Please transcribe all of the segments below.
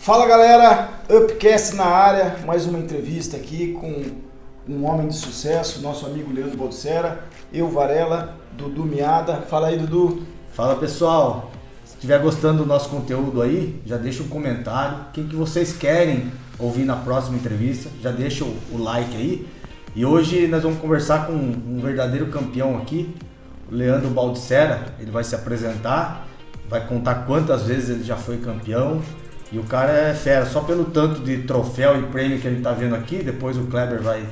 Fala galera, Upcast na área, mais uma entrevista aqui com um homem de sucesso, nosso amigo Leandro Baldissera, eu Varela, Dudu Miada. Fala aí, Dudu. Fala pessoal, se estiver gostando do nosso conteúdo aí, já deixa um comentário, quem que vocês querem ouvir na próxima entrevista, já deixa o like aí. E hoje nós vamos conversar com um verdadeiro campeão aqui, o Leandro Baldissera. Ele vai se apresentar, vai contar quantas vezes ele já foi campeão. E o cara é fera, só pelo tanto de troféu e prêmio que ele tá vendo aqui, depois o Kleber vai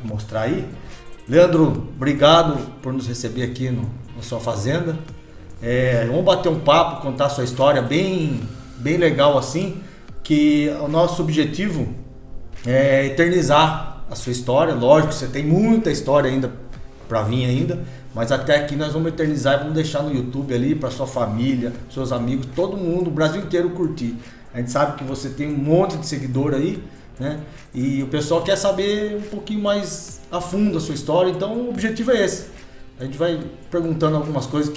mostrar aí. Leandro, obrigado por nos receber aqui na sua fazenda. Vamos bater um papo, contar a sua história bem legal assim, que o nosso objetivo é eternizar a sua história. Lógico, você tem muita história ainda para vir ainda, mas até aqui nós vamos eternizar e vamos deixar no YouTube ali para sua família, seus amigos, todo mundo, o Brasil inteiro curtir. A gente sabe que você tem um monte de seguidor aí, né? E o pessoal quer saber um pouquinho mais a fundo a sua história, então o objetivo é esse. A gente vai perguntando algumas coisas,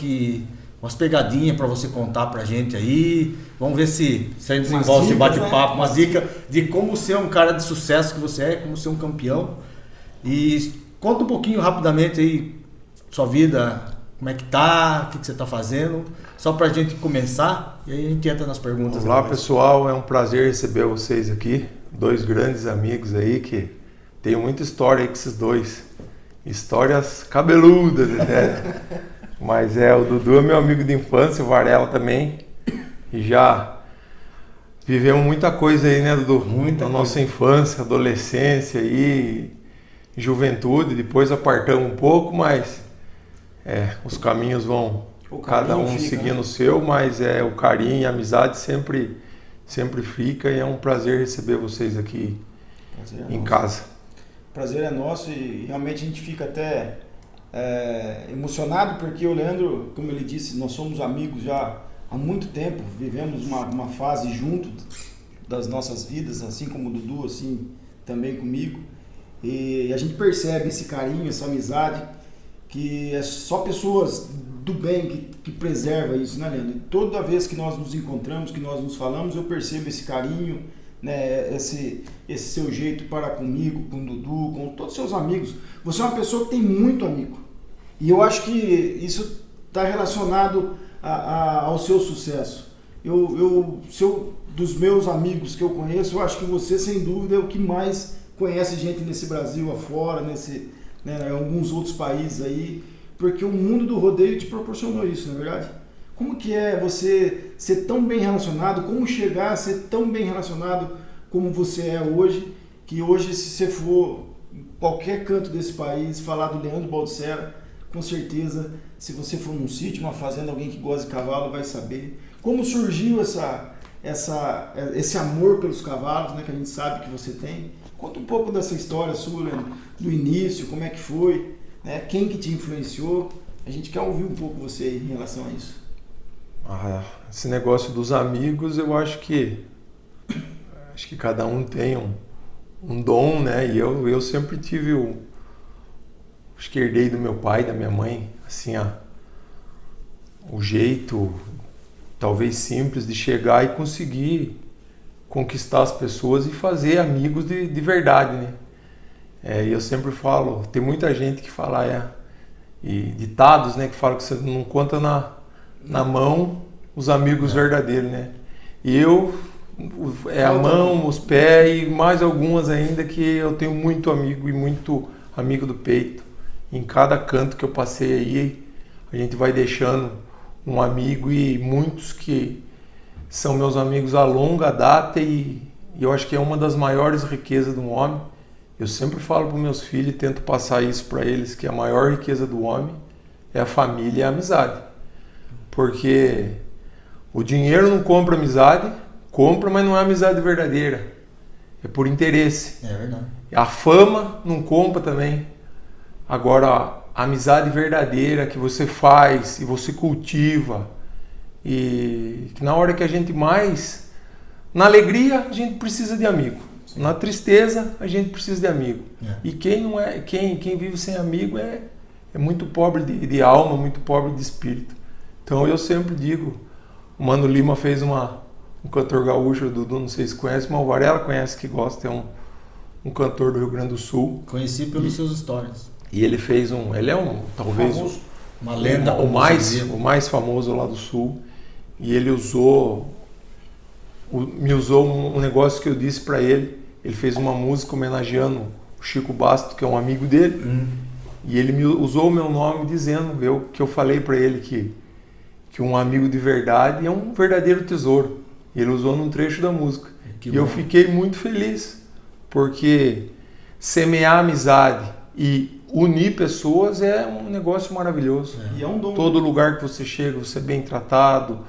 umas pegadinhas para você contar pra gente aí. Vamos ver se a gente desenvolve esse bate-papo, umas dicas de como ser um cara de sucesso que você é, como ser um campeão. E conta um pouquinho rapidamente aí sua vida, como é que tá, o que você tá fazendo, só pra gente começar e aí a gente entra nas perguntas. Olá pessoal, é um prazer receber vocês aqui, dois grandes amigos aí que tenho muita história aí com esses dois, histórias cabeludas, né? Mas o Dudu é meu amigo de infância, o Varela também, e já vivemos muita coisa aí, né, Dudu? Na nossa infância, adolescência e juventude, depois apartamos um pouco, mas os caminhos vão cada um fica, seguindo, né? O seu, mas o carinho e a amizade sempre fica, e é um prazer receber vocês aqui em casa. Prazer é nosso, e realmente a gente fica até emocionado, porque o Leandro, como ele disse, nós somos amigos já há muito tempo, vivemos uma fase junto das nossas vidas, assim como o Dudu, assim também comigo, e a gente percebe esse carinho, essa amizade, que é só pessoas do bem que preserva isso, né, Leandro? E toda vez que nós nos encontramos, que nós nos falamos, eu percebo esse carinho, né, esse seu jeito para comigo, com o Dudu, com todos os seus amigos. Você é uma pessoa que tem muito amigo. E eu acho que isso está relacionado ao seu sucesso. Dos meus amigos que eu conheço, eu acho que você, sem dúvida, é o que mais conhece gente nesse Brasil afora, em alguns outros países aí, porque o mundo do rodeio te proporcionou isso, não é verdade? Como que é você ser tão bem relacionado, como chegar a ser tão bem relacionado como você é hoje, que hoje, se você for em qualquer canto desse país, falar do Leandro Baldissera, com certeza, se você for num sítio, uma fazenda, alguém que gosta de cavalo vai saber. Como surgiu esse amor pelos cavalos, né, que a gente sabe que você tem? Conta um pouco dessa história sua, Leandro, do início, como é que foi, né? Quem que te influenciou? A gente quer ouvir um pouco você em relação a isso. Esse negócio dos amigos, eu acho que cada um tem um dom, né? E eu sempre tive acho que herdei do meu pai, da minha mãe, assim, o jeito talvez simples de chegar e conseguir conquistar as pessoas e fazer amigos de verdade, né? E eu sempre falo, tem muita gente que fala, e ditados, né, que falam que você não conta na mão os amigos verdadeiros, né? E a mão, os pés e mais algumas ainda, que eu tenho muito amigo e muito amigo do peito. Em cada canto que eu passei aí, a gente vai deixando um amigo, e muitos que são meus amigos a longa data, e eu acho que é uma das maiores riquezas de um homem. Eu sempre falo para meus filhos e tento passar isso para eles, que a maior riqueza do homem é a família e a amizade. Porque o dinheiro não compra amizade, compra, mas não é amizade verdadeira. É por interesse. É verdade. A fama não compra também. Agora, a amizade verdadeira que você faz e você cultiva, e que na hora que a gente mais... Na alegria, a gente precisa de amigo. Sim. Na tristeza, a gente precisa de amigo. E quem vive sem amigo é muito pobre de alma, muito pobre de espírito. Então eu sempre digo, o Mano Lima fez um um cantor gaúcho, o Dudu, não sei se conhece, mas o Varela conhece, que gosta, é um cantor do Rio Grande do Sul. Conheci pelos seus stories. E ele fez ele é talvez famoso. Uma lenda, o mais famoso lá do Sul. E ele me usou um negócio que eu disse para ele. Ele fez uma música homenageando o Chico Basto, que é um amigo dele. E ele me usou o meu nome dizendo que eu falei para ele que um amigo de verdade é um verdadeiro tesouro. E ele usou num trecho da música. Que e bom. eu fiquei muito feliz, porque semear amizade e unir pessoas é um negócio maravilhoso. E é um dom. Todo lugar que você chega, você é bem tratado.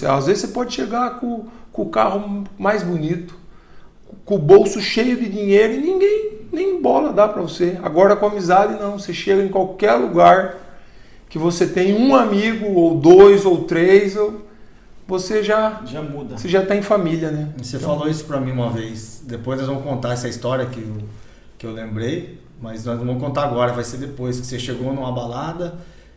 Às vezes você pode chegar com o carro mais bonito, com o bolso cheio de dinheiro e ninguém nem bola dá para você. Agora com amizade não, você chega em qualquer lugar que você tem um amigo, ou 2, ou 3, você já muda. Você já está em família, né? Você falou isso para mim uma vez. Depois nós vamos contar essa história que eu lembrei, mas nós não vamos contar agora, vai ser depois que você chegou numa balada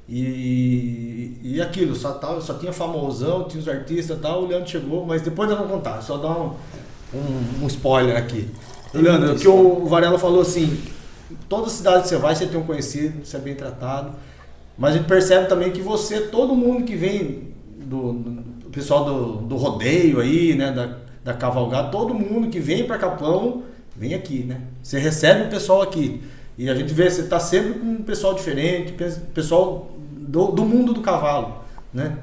e aquilo, só tinha famosão, tinha os artistas e tal, o Leandro chegou, mas depois nós vamos contar, só dar um spoiler aqui. Leandro, que o Varela falou assim, toda cidade que você vai, você tem um conhecido, você é bem tratado, mas a gente percebe também que todo mundo que vem do pessoal do rodeio aí, né, da cavalgada, todo mundo que vem para Capão, vem aqui, né? Você recebe o pessoal aqui. E a gente vê, você está sempre com um pessoal diferente, pessoal do mundo do cavalo, né?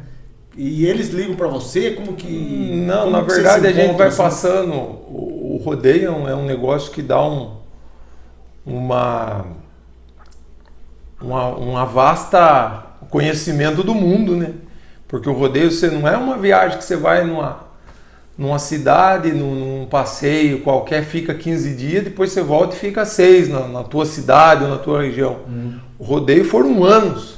E eles ligam para você, como que... Não, como na que verdade você a gente vai assim? passando, o rodeio é um negócio que dá uma vasta conhecimento do mundo, né? Porque o rodeio você não é uma viagem que você vai numa cidade, num passeio qualquer, fica 15 dias, depois você volta e fica 6 na tua cidade ou na tua região. O rodeio foram anos.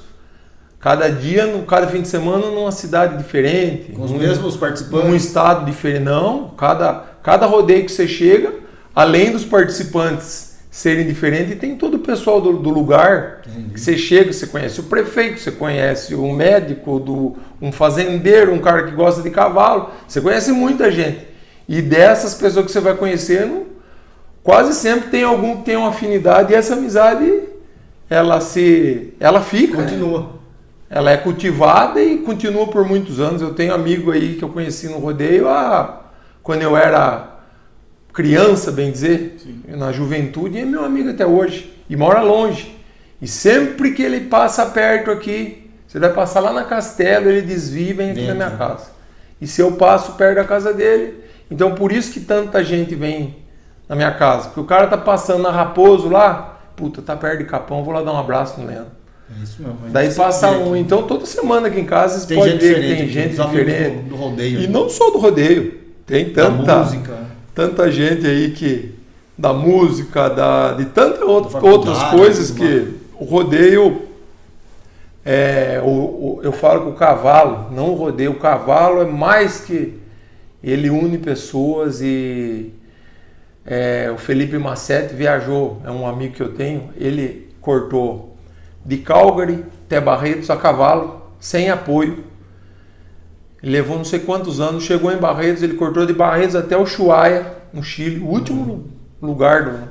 Cada dia, cada fim de semana, numa cidade diferente. Com os mesmos participantes? Num estado diferente. Não, cada rodeio que você chega, além dos participantes serem diferentes, tem todo o pessoal do lugar. Entendi. Que você chega, você conhece o prefeito, você conhece o médico, um fazendeiro, um cara que gosta de cavalo, você conhece muita gente. E dessas pessoas que você vai conhecendo, quase sempre tem algum que tem uma afinidade, e essa amizade ela fica. Continua. Né? Ela é cultivada e continua por muitos anos. Eu tenho amigo aí que eu conheci no rodeio quando eu era criança, bem dizer, sim, na juventude, e é meu amigo até hoje, e mora longe. E sempre que ele passa perto aqui, você vai passar lá na Castelo, ele desvia e vem aqui na minha casa. E se eu passo perto da casa dele, então por isso que tanta gente vem na minha casa, porque o cara tá passando na Raposo lá, puta, tá perto de Capão, vou lá dar um abraço no Leandro. É isso mesmo. Daí passa então toda semana aqui em casa você pode ver que tem gente diferente. Do rodeio. E não só do rodeio, tem tanta música. Tanta gente aí da música, de tantas outras coisas que o rodeio, eu falo que o cavalo, não o rodeio, o cavalo é mais que ele une pessoas e o Felipe Massetti viajou, é um amigo que eu tenho, ele cortou de Calgary até Barretos a cavalo, sem apoio. Ele levou não sei quantos anos, chegou em Barretos, ele cortou de Barretos até o Ushuaia, no Chile, o último lugar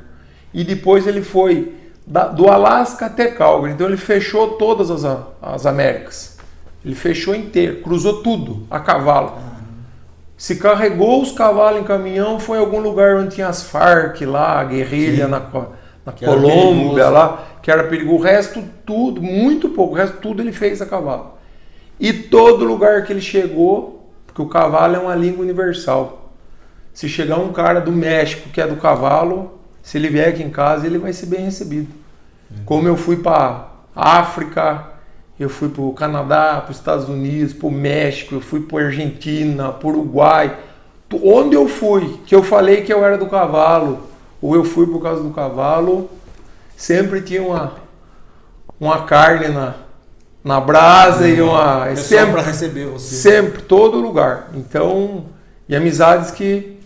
e depois ele foi do Alasca até Calgary. Então ele fechou todas as Américas. Ele fechou inteiro, cruzou tudo a cavalo. Se carregou os cavalos em caminhão, foi em algum lugar onde tinha as Farc lá, a guerrilha na Colômbia lá, que era perigoso. O resto tudo, muito pouco, o resto tudo ele fez a cavalo. E todo lugar que ele chegou, porque o cavalo é uma língua universal. Se chegar um cara do México que é do cavalo, se ele vier aqui em casa, ele vai ser bem recebido. Como eu fui para África, eu fui para o Canadá, para os Estados Unidos, para o México, eu fui para a Argentina, para o Uruguai. Onde eu fui, que eu falei que eu era do cavalo, ou eu fui por causa do cavalo, sempre tinha uma carne na brasa e uma... Sempre para receber você. Sempre, todo lugar. Então, e amizades que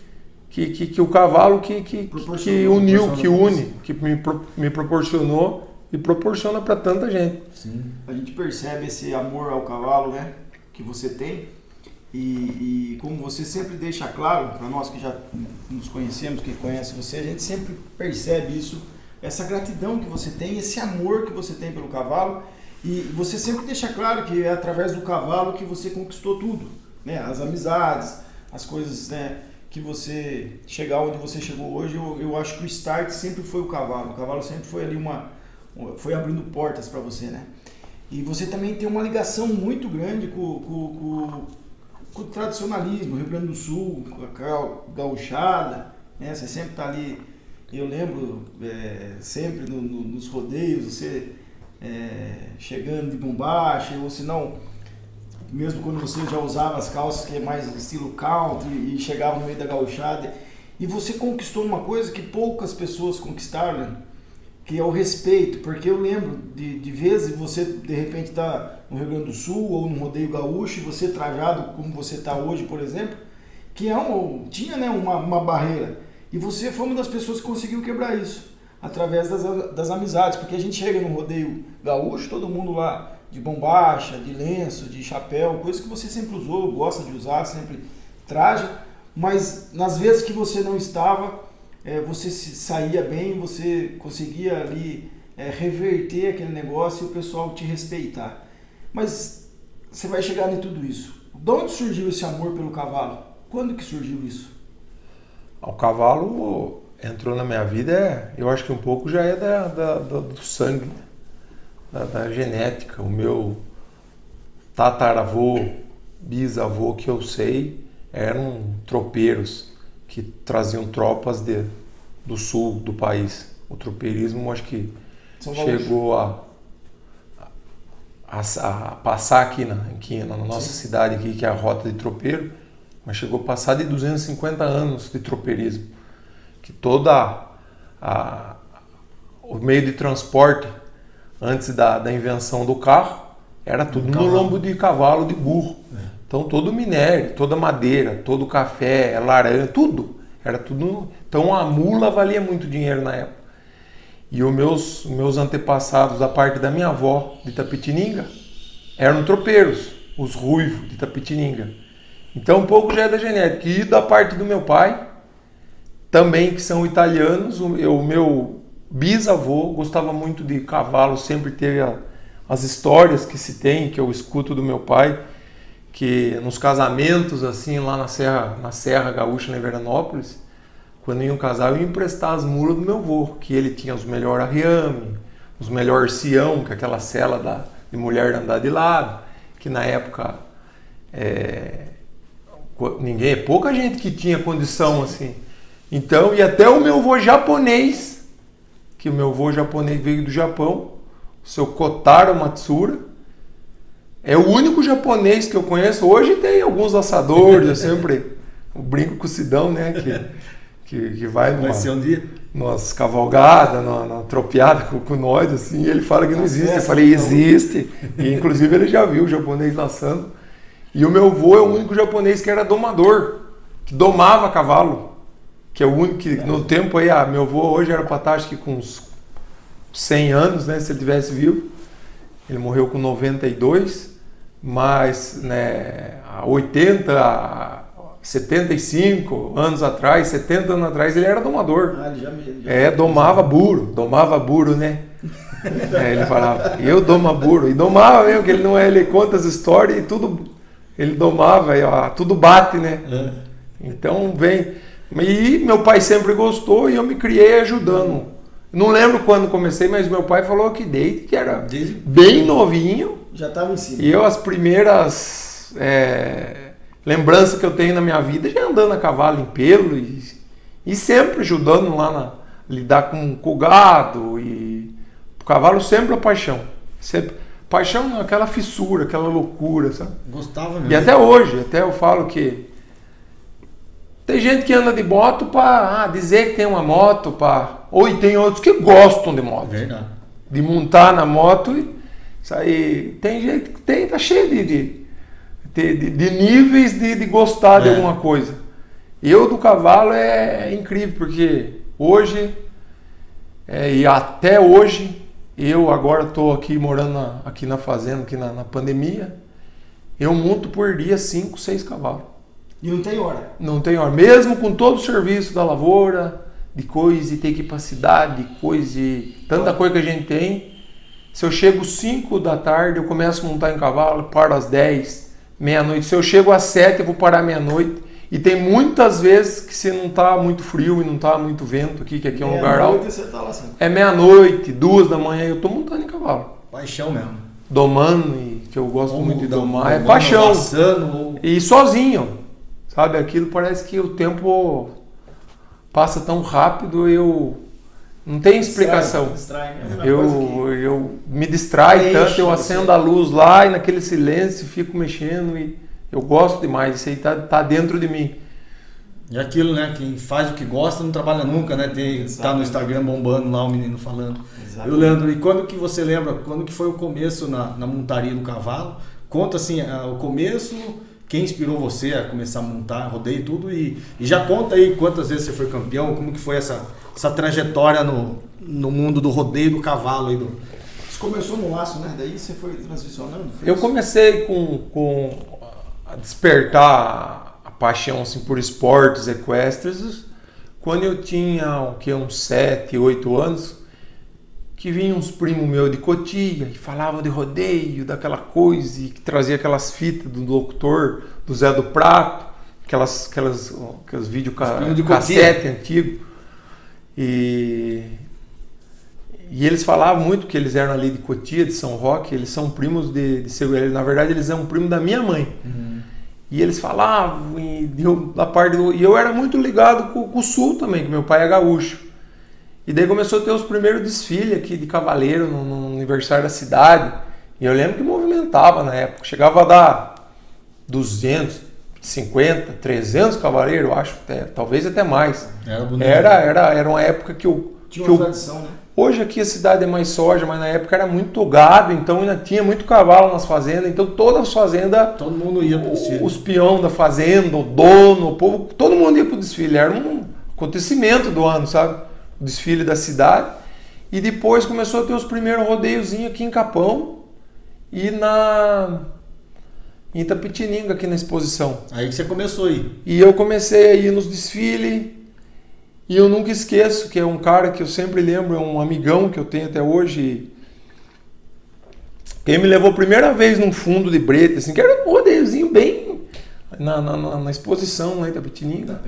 o cavalo que uniu, que une, que me proporcionou e proporciona para tanta gente. Sim. A gente percebe esse amor ao cavalo, né, que você tem. E como você sempre deixa claro, para nós que já nos conhecemos, que conhece você, a gente sempre percebe isso, essa gratidão que você tem, esse amor que você tem pelo cavalo, e você sempre deixa claro que é através do cavalo que você conquistou tudo, né? As amizades, as coisas, né? Que você chegar onde você chegou hoje, eu acho que o start sempre foi o cavalo sempre foi ali foi abrindo portas para você, né? E você também tem uma ligação muito grande com o tradicionalismo, Rio Grande do Sul, com a gauchada, né? Você sempre está ali, eu lembro sempre nos rodeios, você chegando de bombacha, ou se não, mesmo quando você já usava as calças que é mais estilo country e chegava no meio da gauchada, e você conquistou uma coisa que poucas pessoas conquistaram, que é o respeito, porque eu lembro de vezes você de repente está no Rio Grande do Sul ou no rodeio gaúcho e você trajado como você está hoje, por exemplo, que tinha, né, uma barreira, e você foi uma das pessoas que conseguiu quebrar isso através das amizades, porque a gente chega no rodeio gaúcho, todo mundo lá de bombacha, de lenço, de chapéu, coisa que você sempre usou, gosta de usar, sempre traja, mas nas vezes que você não estava, você saía bem, você conseguia ali reverter aquele negócio e o pessoal te respeitar. Mas você vai chegar em tudo isso. De onde surgiu esse amor pelo cavalo? Quando que surgiu isso? O cavalo entrou na minha vida, eu acho que um pouco já é do sangue, da genética. O meu tataravô, bisavô, que eu sei, eram tropeiros que traziam tropas do sul do país. O tropeirismo, acho que chegou a passar aqui na nossa Sim. cidade, aqui, que é a Rota de Tropeiro, mas chegou a passar de 250 anos de tropeirismo, que o meio de transporte antes da invenção do carro era tudo no lombo de cavalo, de burro. Então todo o minério, toda a madeira, todo o café, laranja, tudo, era tudo. Então a mula valia muito dinheiro na época. E os meus antepassados, da parte da minha avó, de Itapetininga, eram tropeiros, os ruivos de Itapetininga. Então um pouco já é da genética. E da parte do meu pai, também, que são italianos, o meu bisavô gostava muito de cavalo, sempre teve as histórias que se tem, que eu escuto do meu pai, que nos casamentos, assim, lá na Serra Gaúcha, em Veranópolis, quando iam casar, eu ia emprestar as mulas do meu avô, que ele tinha os melhores arriame, os melhores sião, que é aquela sela de mulher de andar de lado, que na época pouca gente que tinha condição assim. Então, e até o meu avô japonês, que o meu avô japonês veio do Japão, o seu Kotaro Matsura, é o único japonês que eu conheço. Hoje tem alguns laçadores, eu sempre brinco com o Sidão, né, que vai ser um dia. Nas cavalgadas, na tropeada com nós, assim, e ele fala que não existe. Eu falei, existe. E inclusive ele já viu o japonês laçando. E o meu avô é o único japonês que era domador, que domava cavalo. Que é o único que, no tempo aí, meu avô hoje era para estar, acho que com uns 100 anos, né, se ele tivesse vivo. Ele morreu com 92, mas, né, há 75 anos atrás, 70 anos atrás, ele era domador. Domava burro, né? Ele falava, eu domo burro. E domava mesmo, que ele conta as histórias e tudo, ele domava, tudo bate, né? Então vem. E meu pai sempre gostou e eu me criei ajudando. Não lembro quando comecei, mas meu pai falou que desde que era bem novinho. Já estava em cima. E as primeiras lembranças que eu tenho na minha vida já andando a cavalo em pelo e sempre ajudando lá a lidar com o gado. E o cavalo sempre a paixão. Sempre. Paixão, aquela fissura, aquela loucura, sabe? Gostava mesmo. E até hoje, eu falo que tem gente que anda de moto para dizer que tem uma moto, ou e tem outros que gostam de moto. Verdade. De montar na moto e sair. Tem gente que tá cheio de níveis de gostar de alguma coisa. Eu do cavalo é incrível, porque hoje, e até hoje, eu agora estou aqui morando aqui na fazenda, aqui na pandemia, eu monto por dia 5, 6 cavalos. E não tem hora. Não tem hora. Mesmo com todo o serviço da lavoura, de coisa, de ter que ir pra cidade, de coisa, de tanta coisa que a gente tem. Se eu chego 5 da tarde, eu começo a montar em cavalo, paro às 10, meia-noite. Se eu chego às 7, eu vou parar meia-noite. E tem muitas vezes que se não tá muito frio e não tá muito vento aqui, que aqui é um lugar alto. Você tá lá assim. É meia-noite, 2 da manhã, eu tô montando em cavalo. Paixão mesmo. Domando, e que eu gosto muito de domar, é Domando, paixão. laçando, E sozinho, sabe? Aquilo parece que o tempo passa tão rápido, eu não tem explicação. Distrai, é a mesma coisa que- Eu me distrai tanto, eu acendo a luz lá e naquele silêncio fico mexendo e eu gosto demais, isso aí tá dentro de mim. E aquilo, né? Quem faz o que gosta não trabalha nunca, né? Tá no Instagram bombando lá o menino falando. Exato. Eu, Leandro, e quando que você lembra, quando que foi o começo na montaria do cavalo? Conta assim, o começo, quem inspirou você a começar a montar, rodeio e tudo, e já conta aí quantas vezes você foi campeão, como que foi essa trajetória no mundo do rodeio do cavalo aí do... Você começou no laço, né? Daí você foi transicionando? foi Eu isso? comecei a despertar a paixão assim, por esportes equestres quando eu tinha uns 7, 8 anos, que vinham uns primos meus de Cotia e falavam de rodeio, daquela coisa, e que trazia aquelas fitas do locutor, do Zé do Prato, aquelas vídeos primos de cassete antigo. E eles falavam muito que eles eram ali de Cotia, de São Roque, eles são primos de Seguelha. Na verdade, eles são primos da minha mãe. E eles falavam, e eu era muito ligado com o Sul também, que meu pai é gaúcho. E daí começou a ter os primeiros desfiles aqui de cavaleiro no aniversário da cidade. E eu lembro que movimentava na época. Chegava a dar 250, 300 cavaleiros, eu acho, talvez até mais. Era bonito. Era uma época que eu... Tinha uma tradição, né? Hoje aqui a cidade é mais soja, mas na época era muito gado, então ainda tinha muito cavalo nas fazendas, então todas as fazendas, Todo mundo ia pro desfile. os peão da fazenda, o dono, o povo, todo mundo ia pro desfile, era um acontecimento do ano, sabe? O desfile da cidade. E depois começou a ter os primeiros rodeiozinhos aqui em Capão e em Itapetininga, aqui na exposição. Aí que você começou aí. E eu comecei a ir nos desfiles. E eu nunca esqueço que é um cara que eu sempre lembro, é um amigão que eu tenho até hoje. Quem me levou a primeira vez num fundo de brete, assim, que era um rodeiozinho bem na exposição lá em Itapetininga,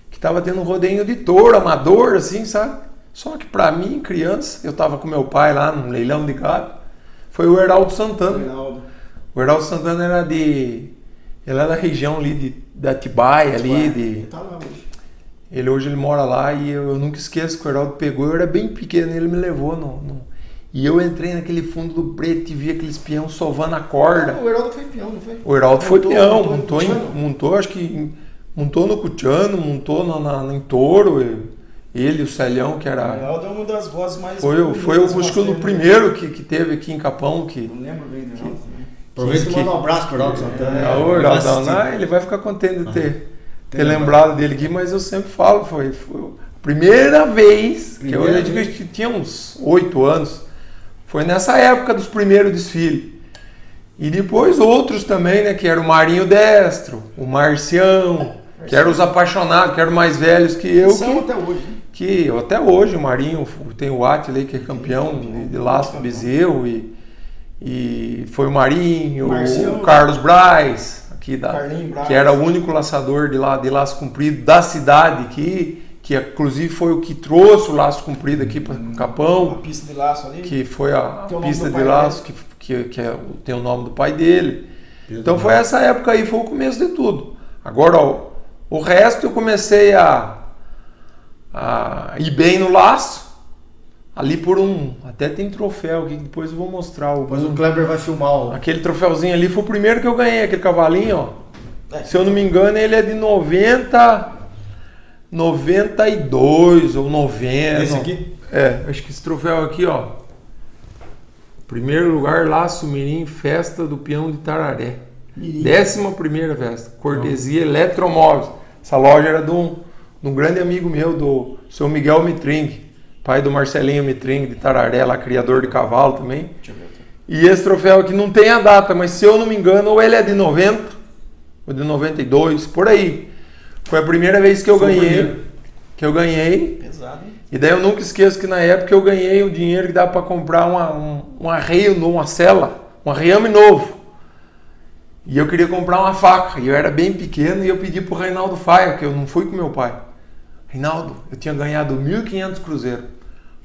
que tava tendo um rodeio de touro, amador, assim, sabe? Só que pra mim, criança, eu tava com meu pai lá num leilão de gado, foi o Heraldo Santana. Reinaldo. O Heraldo Santana ele era da região ali da Atibaia, ali Ele tá lá hoje. Hoje ele mora lá e eu nunca esqueço que o Heraldo pegou, eu era bem pequeno e ele me levou e eu entrei naquele fundo do preto e vi aqueles peão sovando a corda. O Heraldo foi peão, não foi? O Heraldo foi peão, Montou, acho que montou no Cutiano, montou em Touro, ele, o Celhão, que O era... Heraldo é uma das vozes mais... Foi acho que o primeiro que teve aqui em Capão, que... Não lembro bem do Heraldo também. Aproveita e manda um abraço pro Heraldo Santana. O Heraldo, ele vai ficar contente de ter lembrado dele aqui, mas eu sempre falo, foi a primeira vez, que eu digo que tinha uns 8 anos, foi nessa época dos primeiros desfiles. E depois outros também, né, que era o Marinho Destro, o Marcião, que eram os apaixonados, que eram mais velhos que eu. São até hoje, né? Até hoje o Marinho, tem o Atila aí, que é campeão de laço do Bezerro, e foi o Marinho, Marcião, o Carlos Braz, aqui Carlinho Braz, que era o único laçador de laço comprido da cidade aqui, que inclusive foi o que trouxe o laço comprido aqui para Capão, A pista de laço ali. que foi a Tem o nome pista do de pai laço, tem o nome do pai dele. Então foi essa época aí, foi o começo de tudo. Agora, o resto eu comecei a ir bem no laço, ali por até tem troféu aqui, que depois eu vou mostrar. Depois o Kleber vai filmar Aquele troféuzinho ali foi o primeiro que eu ganhei, aquele cavalinho, ó. Se eu não me engano, ele é de 92 ou 90. Esse aqui? Acho que esse troféu aqui, ó. Primeiro lugar, Laço Mirim, Festa do Peão de Tararé. 11ª festa. Cortesia Eletromóveis. Essa loja era de um grande amigo meu, do seu Miguel Mitring, pai do Marcelinho Mitring de Tararé, lá criador de cavalo também. Deixa eu ver aqui. E esse troféu aqui não tem a data, mas se eu não me engano, ou ele é de 90, ou de 92, por aí. Foi a primeira vez que eu ganhei. Pesado, hein? E daí eu nunca esqueço que na época eu ganhei o dinheiro que dava para comprar um arreio, uma cela, um arreame novo. E eu queria comprar uma faca. E eu era bem pequeno e eu pedi pro Reinaldo Faia, que eu não fui com meu pai. Reinaldo, eu tinha ganhado 1.500 cruzeiros.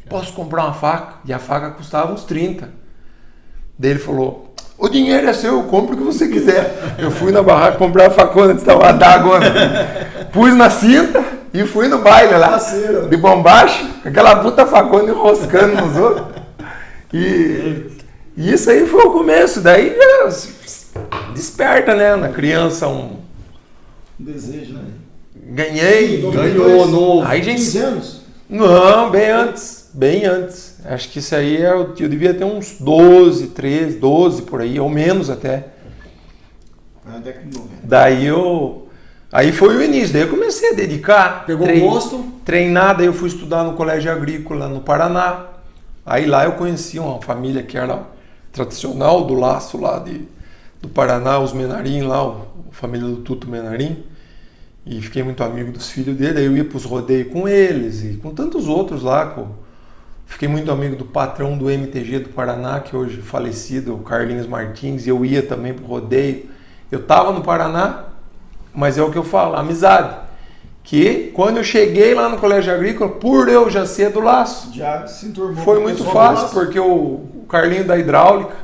Posso comprar uma faca? E a faca custava uns 30. Daí ele falou, o dinheiro é seu, compre o que você quiser. Eu fui na barraca comprar a facona de estava d'água. Pus na cinta e fui no baile lá. De bombacha, aquela puta facona enroscando nos outros. E isso aí foi o começo. Daí desperta, né, na criança um desejo, né? Ganhei. Ganhou novo. Aí, gente, 15 anos? Não, bem antes. Bem antes. Acho que isso aí eu devia ter uns 12, 13, 12 por aí, ou menos até. Na década de 90. Aí foi o início. Daí eu comecei a dedicar. Pegou gosto? Treinar, daí eu fui estudar no Colégio Agrícola no Paraná. Aí lá eu conheci uma família que era tradicional do laço lá do Paraná, os Menarim lá, a família do Tuto Menarim. E fiquei muito amigo dos filhos dele, aí eu ia para os rodeios com eles e com tantos outros lá. Fiquei muito amigo do patrão do MTG do Paraná, que hoje é falecido, o Carlinhos Martins, e eu ia também para o rodeio. Eu estava no Paraná, mas é o que eu falo, amizade. Que quando eu cheguei lá no Colégio Agrícola, por eu já ser do laço, já se enturmou. foi muito fácil, porque o Carlinho da Hidráulica,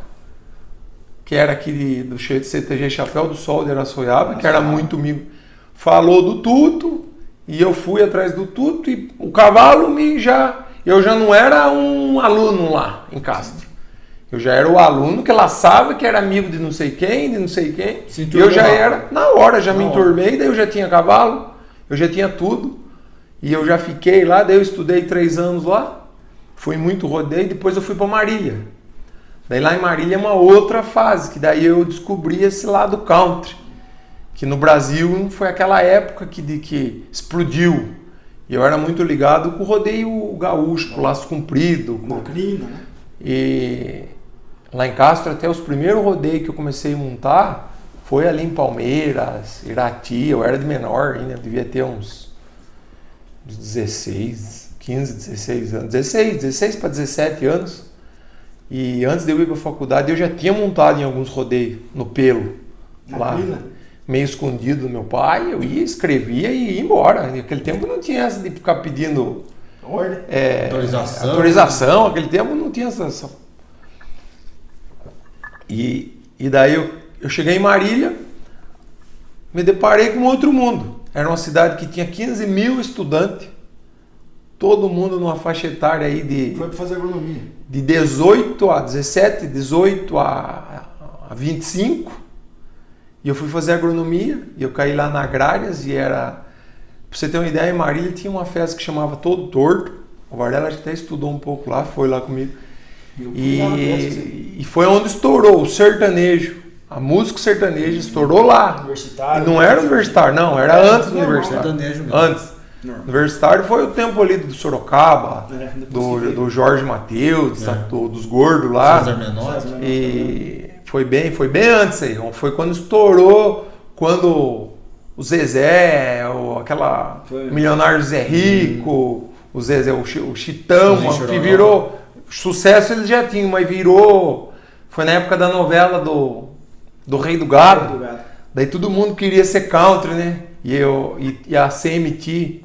que era aqui do CTG Chapéu do Sol de Araçoiaba, que era muito amigo, falou do Tuto, e eu fui atrás do Tuto, e o cavalo eu já não era um aluno lá em Castro. Eu já era o aluno que laçava, que era amigo de não sei quem. E eu já era, na hora, já me enturmei, daí eu já tinha cavalo, eu já tinha tudo. E eu já fiquei lá, daí eu estudei 3 anos lá, fui muito rodeio, depois eu fui para Marília. Daí lá em Marília é uma outra fase, que daí eu descobri esse lado country. Que no Brasil foi aquela época que explodiu. E eu era muito ligado com o rodeio gaúcho, com o laço comprido. Com crina, né? E lá em Castro, até os primeiros rodeios que eu comecei a montar foi ali em Palmeiras, Irati. Eu era de menor ainda, devia ter uns 16, 15, 16 anos. 16 para 17 anos. E antes de eu ir para a faculdade, eu já tinha montado em alguns rodeios, no pelo. Na lá. crina? Meio escondido do meu pai, eu ia, escrevia e ia embora. Naquele tempo não tinha essa de ficar pedindo autorização. Naquele tempo não tinha essa. E daí eu cheguei em Marília, me deparei com outro mundo. Era uma cidade que tinha 15 mil estudantes, todo mundo numa faixa etária aí de... Foi para fazer agronomia. De 18 a 17, 18 a 25. E eu fui fazer agronomia, e eu caí lá na Agrárias, e era... Pra você ter uma ideia, em Marília tinha uma festa que chamava Todo Torto. O Varela até estudou um pouco lá, foi lá comigo. E foi onde estourou o sertanejo. A música sertaneja estourou lá. Universitário. E não era universitário, não, era antes do universitário. Sertanejo mesmo. Antes. Universitário foi o tempo ali do Sorocaba, do Jorge Mateus, dos gordos lá. César Menor. E foi bem antes aí. Foi quando estourou, quando o Zezé, aquela milionário Zé Rico, o Zezé, o Chitão, que virou sucesso, eles já tinham, mas virou. Foi na época da novela do Rei do Gado. Daí todo mundo queria ser country, né? E a CMT,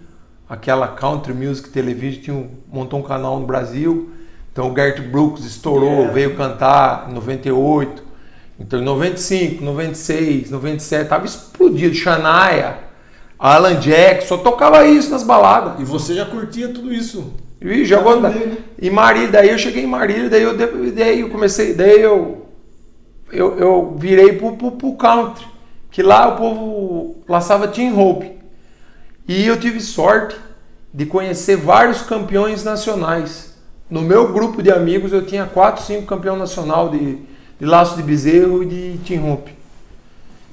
aquela Country Music Television, montou um canal no Brasil. Então o Garth Brooks estourou, veio cantar em 98. Então em 95, 96, 97, tava explodido. Shania, Alan Jackson, só tocava isso nas baladas. E você já curtia tudo isso? E jogou em Marília, daí eu cheguei em Marília, daí eu comecei, daí eu virei pro country, que lá o povo laçava Tim Hope. E eu tive sorte de conhecer vários campeões nacionais. No meu grupo de amigos eu tinha 4, 5 campeões nacional de laço de bezerro e de Tim Hope.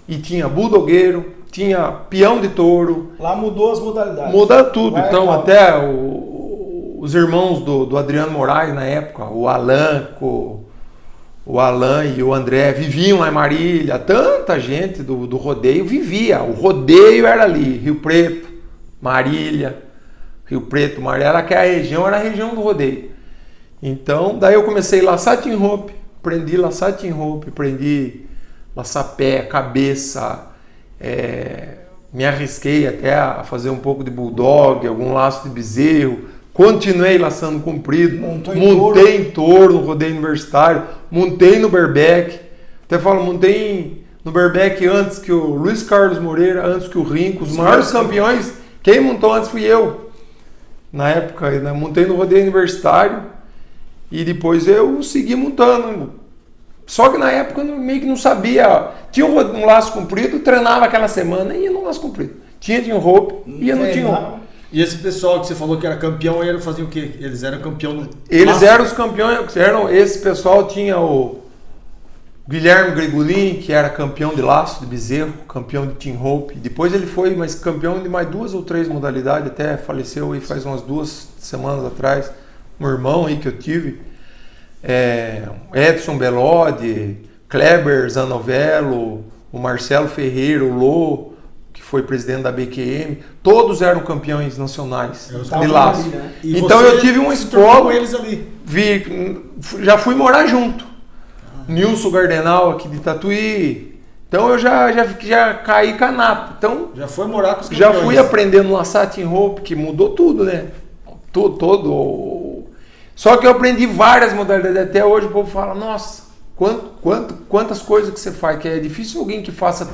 E tinha bulldogueiro, tinha peão de touro. Lá mudou as modalidades. Muda tudo. Então até os irmãos do Adriano Moraes na época, o Alan, o o Alan e o André viviam lá em Marília, tanta gente do rodeio vivia. O rodeio era ali, Rio Preto, Marília, Rio Preto, Marília, era a região do rodeio. Então, daí eu comecei a laçar team rope, aprendi a laçar team rope, aprendi a laçar pé, cabeça, me arrisquei até a fazer um pouco de bulldog, algum laço de bezerro, continuei laçando comprido, montei em touro no rodeio universitário, montei no bareback, até falo, montei no bareback antes que o Luiz Carlos Moreira, antes que o Rinco, os maiores campeões, quem montou antes fui eu, na época, né? Montei no rodeio universitário e depois eu segui montando, só que na época eu meio que não sabia, tinha um laço comprido, treinava aquela semana e ia no laço comprido, tinha um rope, ia no tinha rope. E esse pessoal que você falou que era campeão, eles faziam o quê? Eles eram campeão no... Eles eram os campeões, esse pessoal tinha o Guilherme Gregolin, que era campeão de laço, de bezerro, campeão de team rope. Depois ele foi campeão de mais 2 ou 3 modalidades, até faleceu aí faz umas 2 semanas atrás. Um irmão aí que eu tive, Edson Belode, Kleber Zanovello, o Marcelo Ferreira, o Lô, que foi presidente da BQM, todos eram campeões nacionais de laço. Né? Então eu tive uma escola com eles ali. Já fui morar junto. Nilson Gardenal aqui de Tatuí. Então eu já caí canapa. Então já foi morar com os campeões. Já fui aprendendo a laçar team rope, que mudou tudo, né? Todo. Só que eu aprendi várias modalidades. Até hoje o povo fala, nossa, quantas coisas que você faz, que é difícil alguém que faça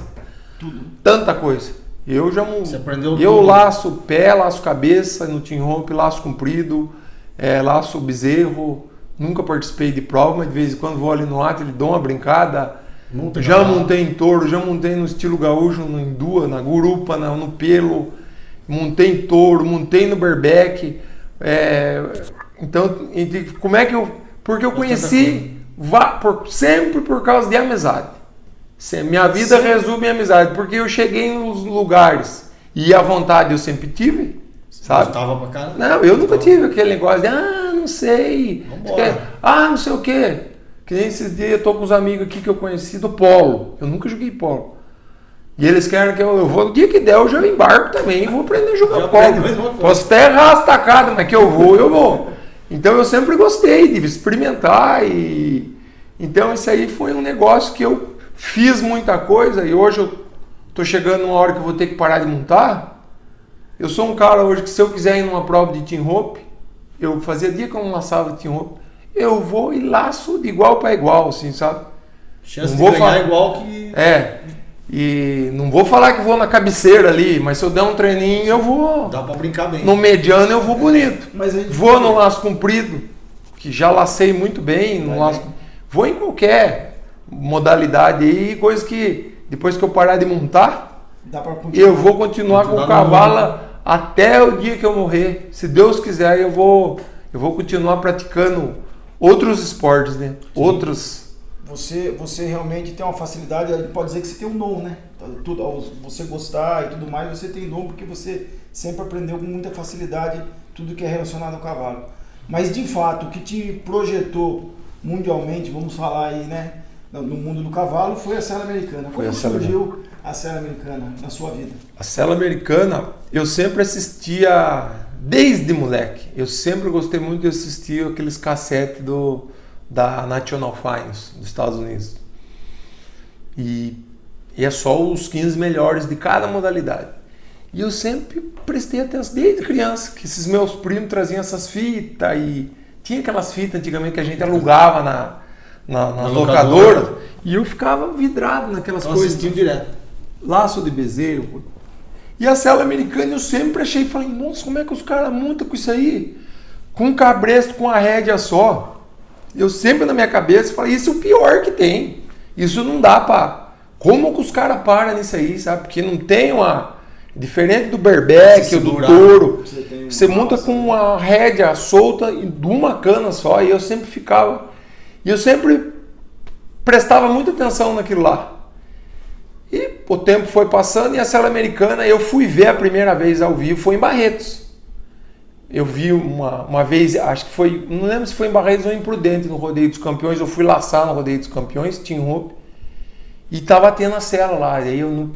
tanta coisa. Eu já Você aprendeu eu tudo. Laço pé, laço cabeça no team rope, laço comprido, laço bezerro. Nunca participei de prova, mas de vez em quando vou ali no ato, ele dá uma brincada. Já montei em touro, já montei no estilo gaúcho, no indua, na gurupa, no pelo. Montei em touro, montei no bareback. Então, como é que eu... Porque eu conheci sempre por causa de amizade. Minha vida resume em amizade, porque eu cheguei nos lugares e a vontade eu sempre tive, sabe? Gostava pra caramba? Não, eu nunca tive aquele negócio de, não sei, não sei o quê. Que nem esses dias eu tô com os amigos aqui que eu conheci do polo. Eu nunca joguei polo. E eles querem que eu vou, no dia que der eu já embarco também e vou aprender a jogar polo. Posso até errar as tacadas, mas que eu vou. Então eu sempre gostei de experimentar então isso aí foi um negócio que eu fiz muita coisa e hoje eu tô chegando numa hora que eu vou ter que parar de montar. Eu sou um cara hoje que se eu quiser ir numa prova de team rope, eu fazia dia que eu não laçava de team rope, eu vou e laço de igual para igual, assim, sabe? Chance de ganhar igual que... E não vou falar que vou na cabeceira ali, mas se eu der um treininho eu vou... Dá pra brincar bem. No mediano eu vou bonito. Vou no laço comprido, que já lacei muito bem, vou em qualquer modalidade aí, coisa que depois que eu parar de montar, eu vou continuar com o cavalo até o dia que eu morrer. Se Deus quiser, eu vou continuar praticando outros esportes, né? Sim. Outros... Você realmente tem uma facilidade, pode dizer que você tem um dom, né? Você gostar e tudo mais, você tem dom porque você sempre aprendeu com muita facilidade tudo que é relacionado ao cavalo. Mas de fato, o que te projetou mundialmente, vamos falar aí, né? No mundo do cavalo foi a sela americana. Como surgiu a sela americana na sua vida? A sela americana, eu sempre assistia desde moleque. Eu sempre gostei muito de assistir aqueles cassetes da National Finals dos Estados Unidos. E é só os 15 melhores de cada modalidade. E eu sempre prestei atenção desde criança, que esses meus primos traziam essas fitas e tinha aquelas fitas antigamente que a gente alugava na locadora e eu ficava vidrado naquelas coisas. Assistindo direto. Laço de bezerro. E a sela americana eu sempre achei, falei, nossa, como é que os caras montam com isso aí? Com um cabresto, com a rédea só. Eu sempre na minha cabeça falei, isso é o pior que tem. Isso não dá pra... Como que os caras param nisso aí, sabe? Porque não tem uma... Diferente do bareback ou do touro, você monta com uma rédea solta de uma cana só. E eu sempre ficava... E eu sempre prestava muita atenção naquilo lá. E o tempo foi passando e a sela americana, eu fui ver a primeira vez ao vivo, foi em Barretos. eu vi uma vez, acho que foi, não lembro se foi em Barreiros ou em Prudente, no Rodeio dos Campeões, eu fui laçar no Rodeio dos Campeões, tinha um roupa, e tava tendo a cela lá, e aí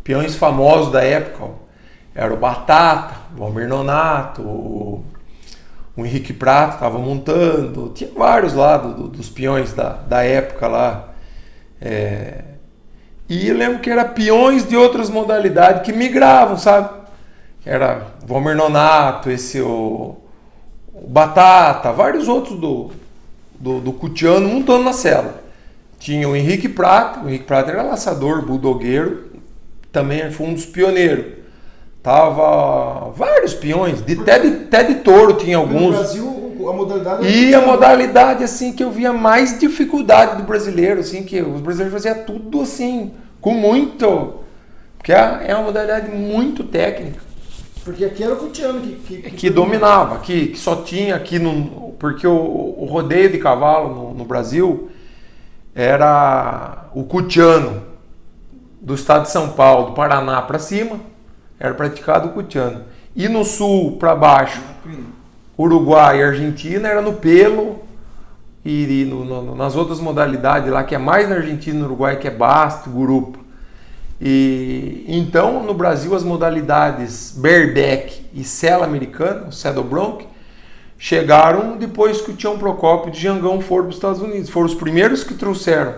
peões famosos da época, ó, era o Batata, o Valmir Nonato, o Henrique Prato tava montando, tinha vários lá dos peões da época lá, e eu lembro que era peões de outras modalidades que migravam, sabe? Era o Valmir Nonato, o Batata, vários outros do Cutiano montando na cela. Tinha o Henrique Prato era laçador, bulldogueiro, também foi um dos pioneiros. Tava vários peões, até de touro tinha alguns. No Brasil, a modalidade... E a modalidade, assim, que eu via mais dificuldade do brasileiro, assim, que os brasileiros faziam tudo, assim, com muito... Porque é uma modalidade muito técnica. Porque aqui era o Cutiano que dominava, que só tinha aqui porque o rodeio de cavalo no Brasil era o Cutiano do estado de São Paulo, do Paraná para cima, era praticado o Cutiano. E no sul para baixo, Uruguai e Argentina era no pelo, e nas outras modalidades lá, que é mais na Argentina e no Uruguai, que é basto, gurupa. E então no Brasil as modalidades bareback e sela americana, o saddle bronc, chegaram depois que o Tião Procópio de Jangão foram para os Estados Unidos, foram os primeiros que trouxeram,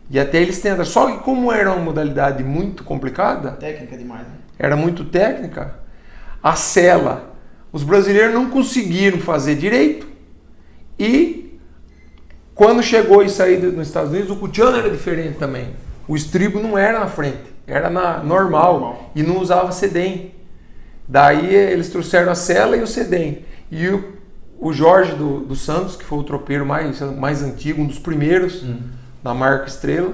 e até eles tentam, só que como era uma modalidade muito complicada, técnica demais, né? Era muito técnica, a sela os brasileiros não conseguiram fazer direito, e quando chegou isso aí nos Estados Unidos, o Cutiano era diferente também, o estribo não era na frente, era normal, e não usava sedem. Daí eles trouxeram a sela e o sedem. E o Jorge dos Santos, que foi o tropeiro mais antigo, um dos primeiros na marca Estrela,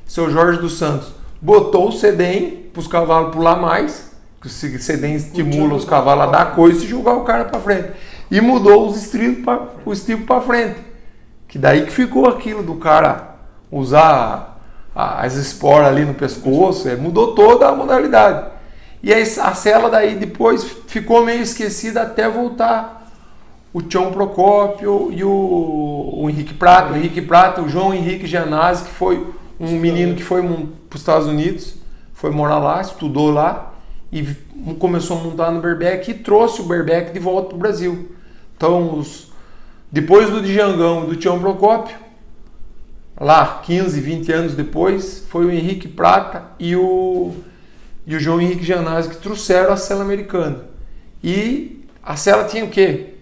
seu Jorge dos Santos, botou o sedem para os cavalos pular mais, que o sedem estimula os cavalos a dar coisa e jogar o cara para frente. E mudou o estribo para frente. Que daí que ficou aquilo do cara usar as esporas ali no pescoço, mudou toda a modalidade. E aí, a sela daí depois ficou meio esquecida até voltar o Tião Procópio e o Henrique Prato. O Henrique Prato, o João Henrique Gianazzi, que foi um menino que foi para os Estados Unidos, foi morar lá, estudou lá e começou a montar no bareback e trouxe o bareback de volta para o Brasil. Então, depois do Djangão e do Tião Procópio, lá 15, 20 anos depois, foi o Henrique Prata e o João Henrique Gianazzi que trouxeram a sela americana. E a sela tinha o quê?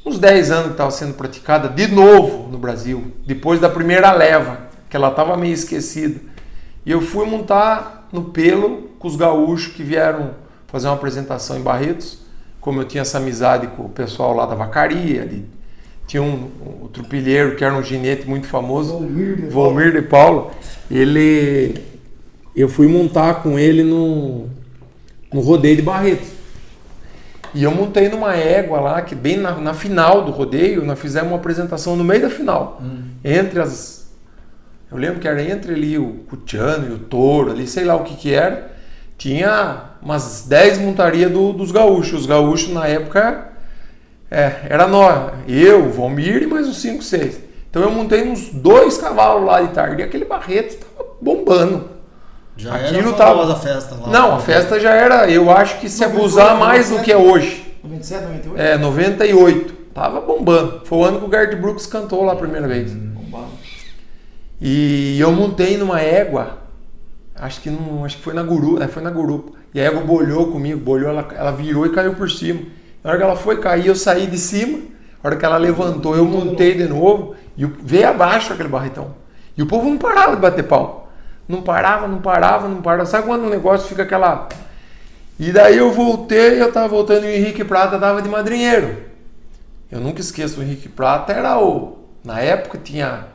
Uns 10 anos que estava sendo praticada de novo no Brasil, depois da primeira leva, que ela estava meio esquecida. E eu fui montar no pelo com os gaúchos que vieram fazer uma apresentação em Barretos, como eu tinha essa amizade com o pessoal lá da vacaria, tinha o tropilheiro que era um ginete muito famoso, Valmir de Paula. Eu fui montar com ele no rodeio de Barretos. E eu montei numa égua lá, que bem na final do rodeio, nós fizemos uma apresentação no meio da final. Eu lembro que era entre ali o Cutiano e o Touro, ali, sei lá o que era. Tinha umas 10 montarias dos gaúchos. Os gaúchos na época... era nós, eu, o Valmir e mais uns 5, 6. Então eu montei uns 2 cavalos lá de tarde e aquele Barreto estava bombando. Já aquilo era famosa festa lá. Não, a festa já era, eu acho que se abusar mais do que é hoje. 97, 98? 98. Tava bombando. Foi o ano que o Garth Brooks cantou lá a primeira vez. Bombando. E eu montei numa égua, acho que foi na Gurupa. E a égua bolhou comigo, ela virou e caiu por cima. Na hora que ela foi cair, eu saí de cima. Na hora que ela levantou, eu montei de novo. E veio abaixo aquele barretão. E o povo não parava de bater pau. Não parava. Sabe quando o negócio fica aquela... E daí eu voltei, eu tava voltando e o Henrique Prata tava de madrinheiro. Eu nunca esqueço, o Henrique Prata era na época tinha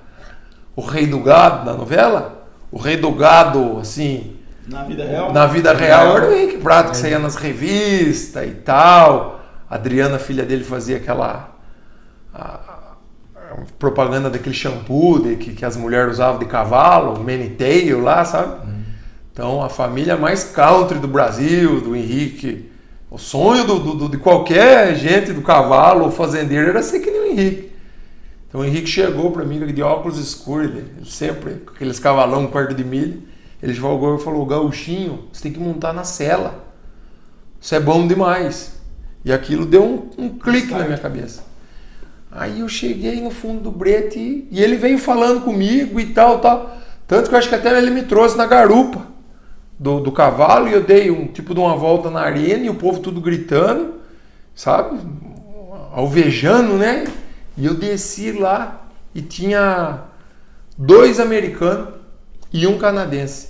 o Rei do Gado na novela. O Rei do Gado, assim... Na vida real? Na vida real era o Henrique Prata, que saía nas revistas e tal... A Adriana, filha dele, fazia aquela propaganda daquele shampoo que as mulheres usavam de cavalo, o Manitail lá, sabe? Então a família mais country do Brasil, do Henrique O sonho de qualquer gente do cavalo ou fazendeiro era ser que nem o Henrique. Então o Henrique chegou para mim de óculos escuros, ele sempre com aqueles cavalão perto de milho. Ele chegou e falou: Gauchinho, você tem que montar na sela. Isso é bom demais. E aquilo deu um clique na minha cabeça. Aí eu cheguei no fundo do brete e ele veio falando comigo e tal. Tanto que eu acho que até ele me trouxe na garupa do cavalo e eu dei um tipo de uma volta na arena e o povo tudo gritando, sabe? Alvejando, né? E eu desci lá e tinha 2 americanos e um canadense.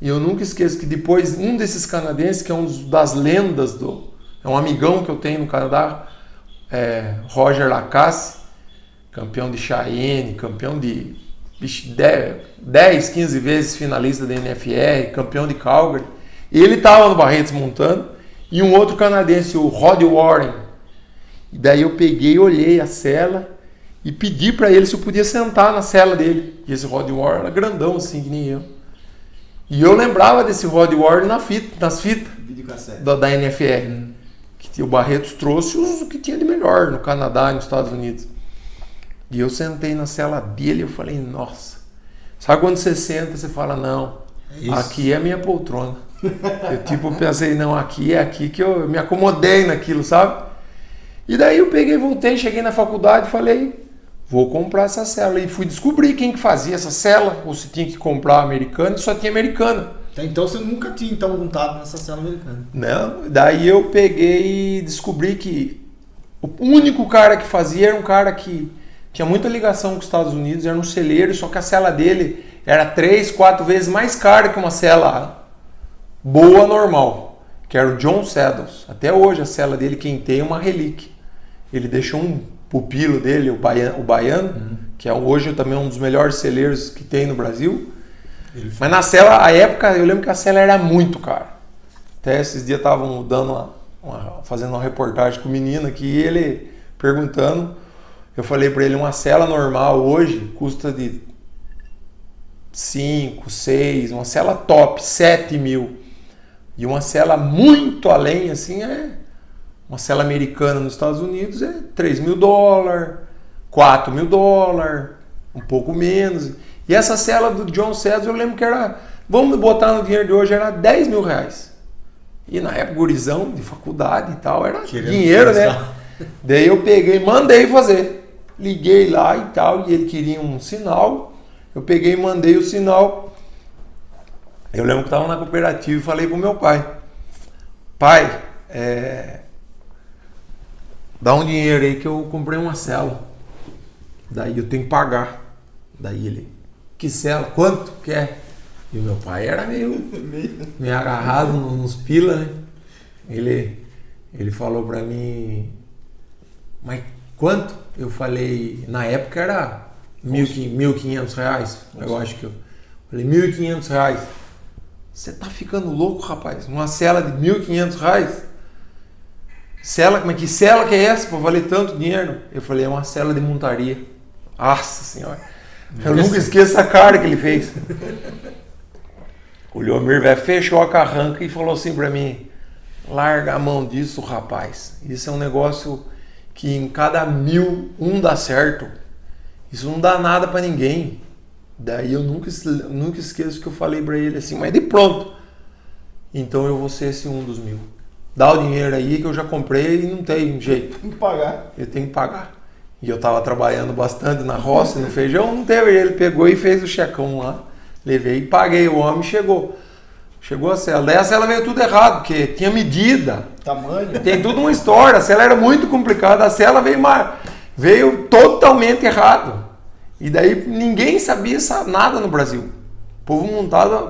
E eu nunca esqueço que depois um desses canadenses, que é um das lendas é um amigão que eu tenho no Canadá, Roger Lacasse, campeão de Cheyenne, campeão de 10, 15 vezes finalista da NFR, campeão de Calgary. Ele estava no Barretos montando, e um outro canadense, o Rod Warren. E daí eu peguei, olhei a sela e pedi para ele se eu podia sentar na sela dele. E esse Rod Warren era grandão assim, que nem eu. E eu lembrava desse Rod Warren nas fitas da NFR. Que o Barretos trouxe o que tinha de melhor no Canadá e nos Estados Unidos. E eu sentei na cela dele e eu falei: nossa. Sabe quando você senta, você fala: não, aqui é a minha poltrona. Eu pensei: não, aqui é aqui que eu me acomodei naquilo, sabe? E daí eu peguei, voltei, cheguei na faculdade e falei: vou comprar essa cela. E fui descobrir quem que fazia essa cela, ou se tinha que comprar americana, e só tinha americana. Então você nunca tinha montado nessa cela americana? Não, daí eu peguei e descobri que o único cara que fazia era um cara que tinha muita ligação com os Estados Unidos, era um celeiro, só que a cela dele era 3, 4 vezes mais cara que uma cela boa, normal, que era o John Saddles. Até hoje a cela dele, quem tem, é uma relíquia. Ele deixou um pupilo dele, o Baiano, que é hoje também um dos melhores celeiros que tem no Brasil. Mas na cela, a época, eu lembro que a cela era muito cara. Até esses dias estavam fazendo uma reportagem com o menino aqui, e ele perguntando, eu falei para ele: uma cela normal hoje custa de 5, 6, uma cela top, 7 mil. E uma cela muito além, assim, uma cela americana nos Estados Unidos é 3 mil dólares, 4 mil dólares, um pouco menos. E essa cela do John Saddles, eu lembro que era, vamos botar no dinheiro de hoje, era 10 mil reais. E na época, gurizão de faculdade e tal, era dinheiro, né? Daí eu peguei, mandei fazer. Liguei lá e tal, e ele queria um sinal. Eu peguei e mandei o sinal. Eu lembro que estava na cooperativa e falei pro meu pai: pai, dá um dinheiro aí que eu comprei uma cela. Daí eu tenho que pagar. Daí ele: que cela? Quanto que é? E o meu pai era meio agarrado nos pila, né? Ele falou pra mim: mas quanto? Eu falei, na época era R$1.500, eu acho que eu falei, R$1.500. Você tá ficando louco, rapaz? Uma cela de R$1.500? Cela, mas que cela que é essa pra valer tanto dinheiro? Eu falei: é uma cela de montaria. Nossa senhora, eu nunca esqueço a cara que ele fez. O Leomir, velho, fechou a carranca e falou assim pra mim: larga a mão disso, rapaz. Isso é um negócio que em cada 1000, um dá certo. Isso não dá nada pra ninguém. Daí eu nunca esqueço que eu falei pra ele assim: mas de pronto, então eu vou ser esse um dos 1000. Dá o dinheiro aí que eu já comprei e não tem jeito. Tem que pagar. Eu tenho que pagar. E eu tava trabalhando bastante na roça, no feijão, não teve. Ele pegou e fez o checão lá. Levei e paguei. O homem chegou a cela. Daí a cela veio tudo errado, porque tinha medida. Tamanho. Tem tudo uma história. A cela era muito complicada. A cela veio totalmente errado. E daí ninguém sabia nada no Brasil. O povo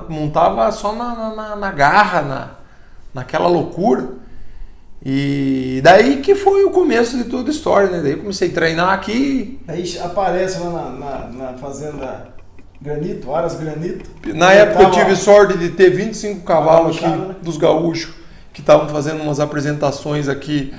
montava só na garra, naquela loucura. E daí que foi o começo de toda a história, né? Daí eu comecei a treinar aqui. Aí aparece lá na fazenda Granito, Aras Granito. Na época eu tive sorte de ter 25 cavalos aqui, né? Dos gaúchos, que estavam fazendo umas apresentações aqui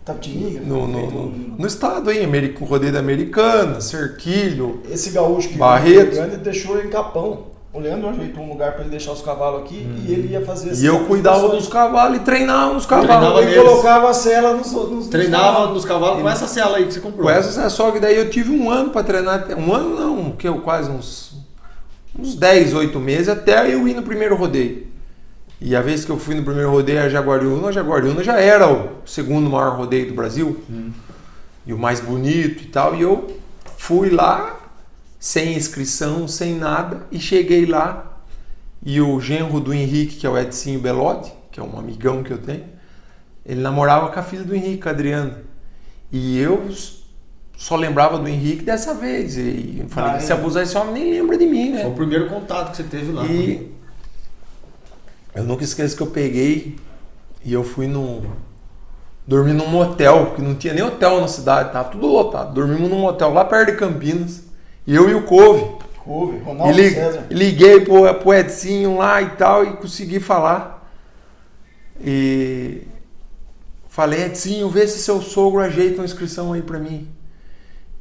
Tapetininga, no estado aí, rodeio da Americana, Cerquilho. Esse gaúcho que Barretos. Grande deixou em Capão. O Leandro ajeitou um lugar para ele deixar os cavalos aqui e ele ia fazer E eu cuidava dos cavalos e treinava nos cavalos. Ele colocava a cela nos Treinava nos cavalos com essa cela aí que você comprou. Com essa, só que daí eu tive um ano para treinar. Um ano não, que eu quase uns 10, 8 meses até eu ir no primeiro rodeio. E a vez que eu fui no primeiro rodeio a Jaguariúna já era o segundo maior rodeio do Brasil. E o mais bonito e tal. E eu fui lá sem inscrição, sem nada, e cheguei lá. E o genro do Henrique, que é o Edinho Belotti, que é um amigão que eu tenho, ele namorava com a filha do Henrique, a Adriana. E eu só lembrava do Henrique dessa vez. E eu falei, se abusar esse homem nem lembra de mim, né? Foi o primeiro contato que você teve lá. E eu nunca esqueço que eu peguei e eu fui dormi num motel, porque não tinha nem hotel na cidade, tava tudo lotado. Dormimos num motel lá perto de Campinas. E eu e o Couve, Ronaldo César. Liguei pro Edinho lá e tal e consegui falar. E falei, Edinho, vê se seu sogro ajeita uma inscrição aí pra mim.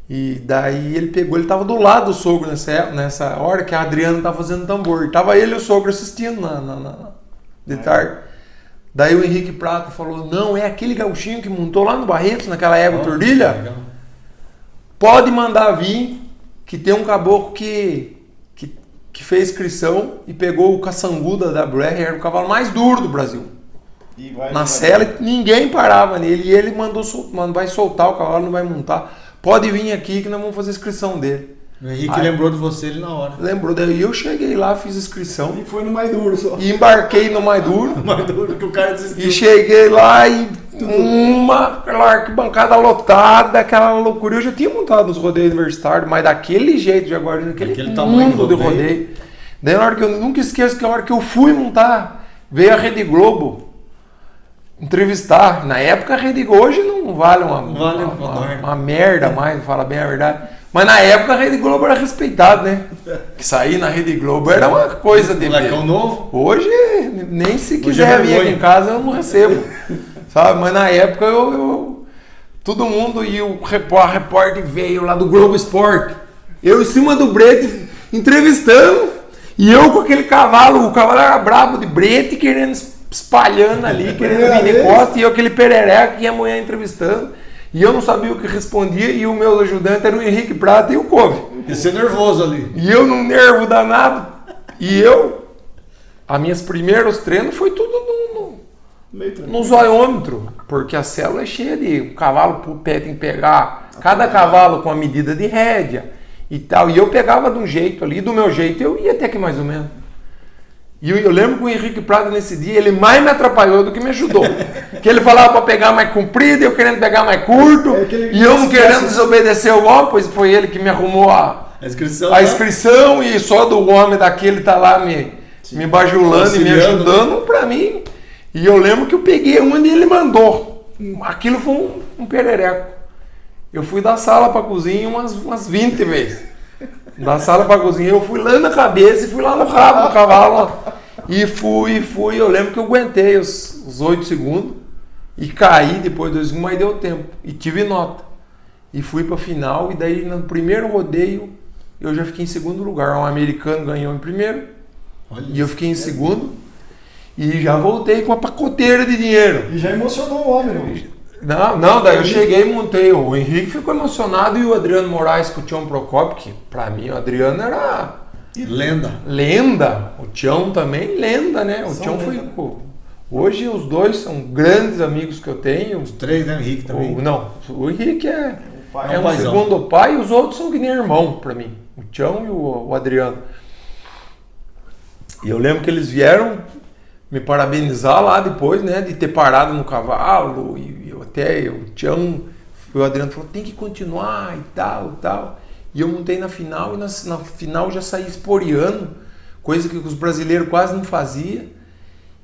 E daí ele pegou, ele tava do lado do sogro nessa hora que a Adriana tava fazendo tambor. Tava ele e o sogro assistindo de tarde. Daí o Henrique Prata falou, não, é aquele gauchinho que montou lá no Barretos, naquela égua Tordilha. Pode mandar vir, que tem um caboclo que fez inscrição e pegou o caçangu da WR, era o cavalo mais duro do Brasil. Na cela, ninguém parava nele. E ele vai soltar o cavalo, não vai montar. Pode vir aqui que nós vamos fazer a inscrição dele. O Henrique lembrou de você ele na hora. Lembrou, daí eu cheguei lá, fiz a inscrição. E foi no mais duro só. E embarquei no mais duro. Mais duro que o cara desistiu. E cheguei lá e aquela arquibancada lotada, aquela loucura. Eu já tinha montado nos rodeios universitários, mas daquele jeito de agora, naquele mundo de rodeio. Daí na hora que eu nunca esqueço que a hora que eu fui montar, veio a Rede Globo entrevistar. Na época a Rede Globo hoje não vale uma merda mais, fala bem a verdade. Mas na época a Rede Globo era respeitada, né? Sair na Rede Globo era uma coisa de... Molecão novo? Hoje, nem se quiser vir aqui em casa eu não recebo. Sabe? Mas na época todo mundo e a repórter veio lá do Globo Esporte. Eu em cima do brete entrevistando. E eu com aquele cavalo, o cavalo era brabo de brete, querendo espalhando ali, querendo vir de costa. E eu aquele perereca que ia amanhã entrevistando. E eu não sabia o que respondia, e o meu ajudante era o Henrique Prata e o Couve. E você nervoso ali. E eu num nervo danado. E as minhas primeiros treinos foi tudo no zoiômetro, porque a célula é cheia de cavalo pro pé, tem que pegar cada cavalo com a medida de rédea e tal. E eu pegava de um jeito ali, do meu jeito, eu ia até que mais ou menos. E eu lembro que o Henrique Prata nesse dia, ele mais me atrapalhou do que me ajudou. Que ele falava para pegar mais comprido, eu querendo pegar mais curto, e eu não querendo desobedecer o homem, pois foi ele que me arrumou a inscrição e só do homem daquele tá lá me bajulando e me ajudando para mim. E eu lembro que eu peguei onde ele mandou. Aquilo foi um perereco. Eu fui da sala para cozinha umas 20 vezes. Da sala pra cozinha, eu fui lá na cabeça e fui lá no rabo do cavalo. E fui. Eu lembro que eu aguentei os 8 segundos e caí depois dos 2 segundos, mas deu tempo. E tive nota. E fui pra final. E daí no primeiro rodeio eu já fiquei em segundo lugar. Um americano ganhou em primeiro. E eu fiquei em segundo. E já voltei com a pacoteira de dinheiro. E já emocionou o homem, não? Não, daí eu cheguei e montei. O Henrique ficou emocionado e o Adriano Moraes com o Tião Procópio, que pra mim o Adriano era... Lenda. O Tião também, lenda, né? O Tião foi... Hoje os dois são grandes amigos que eu tenho. Os 3, né? O Henrique também. O Henrique é um segundo pai e os outros são que nem irmão pra mim. O Tião e o Adriano. E eu lembro que eles vieram me parabenizar lá depois, né? De ter parado no cavalo e o Tião, o Adriano falou, tem que continuar e tal. E eu montei na final e na final já saí esporeando, coisa que os brasileiros quase não faziam.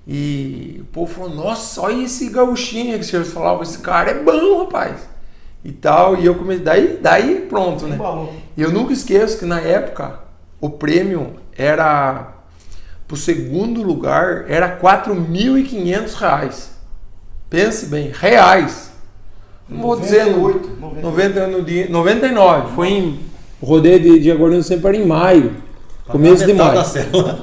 E o povo falou, nossa, olha esse gauchinho que vocês falavam, esse cara é bom, rapaz. E tal, e eu comecei, daí pronto, né? E eu nunca esqueço que na época o prêmio era, pro segundo lugar, era R$4.500. Pense bem, reais. Não vou dizer 99. Foi em o rodeio de Jaguariúna sempre era em maio. Começo de maio. Da célula.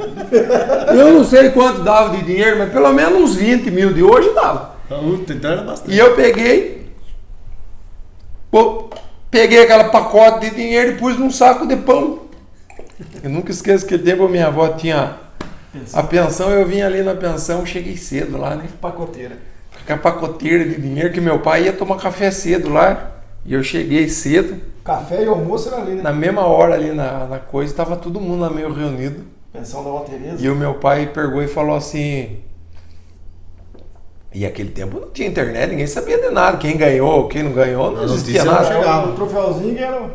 Eu não sei quanto dava de dinheiro, mas pelo menos uns 20 mil de hoje dava. Então era bastante. E eu peguei aquele pacote de dinheiro e pus num saco de pão. Eu nunca esqueço que tempo a minha avó tinha a pensão, eu vim ali na pensão, cheguei cedo lá, né? Pacoteira. Com a pacoteira de dinheiro que meu pai ia tomar café cedo lá. E eu cheguei cedo. Café e almoço era ali, né? Na mesma hora ali na coisa, tava todo mundo lá meio reunido. Pensão da Vó Tereza. E o meu pai pegou e falou assim... E aquele tempo não tinha internet, ninguém sabia de nada. Quem ganhou, quem não ganhou, não existia nada. Chegava. O troféuzinho que era...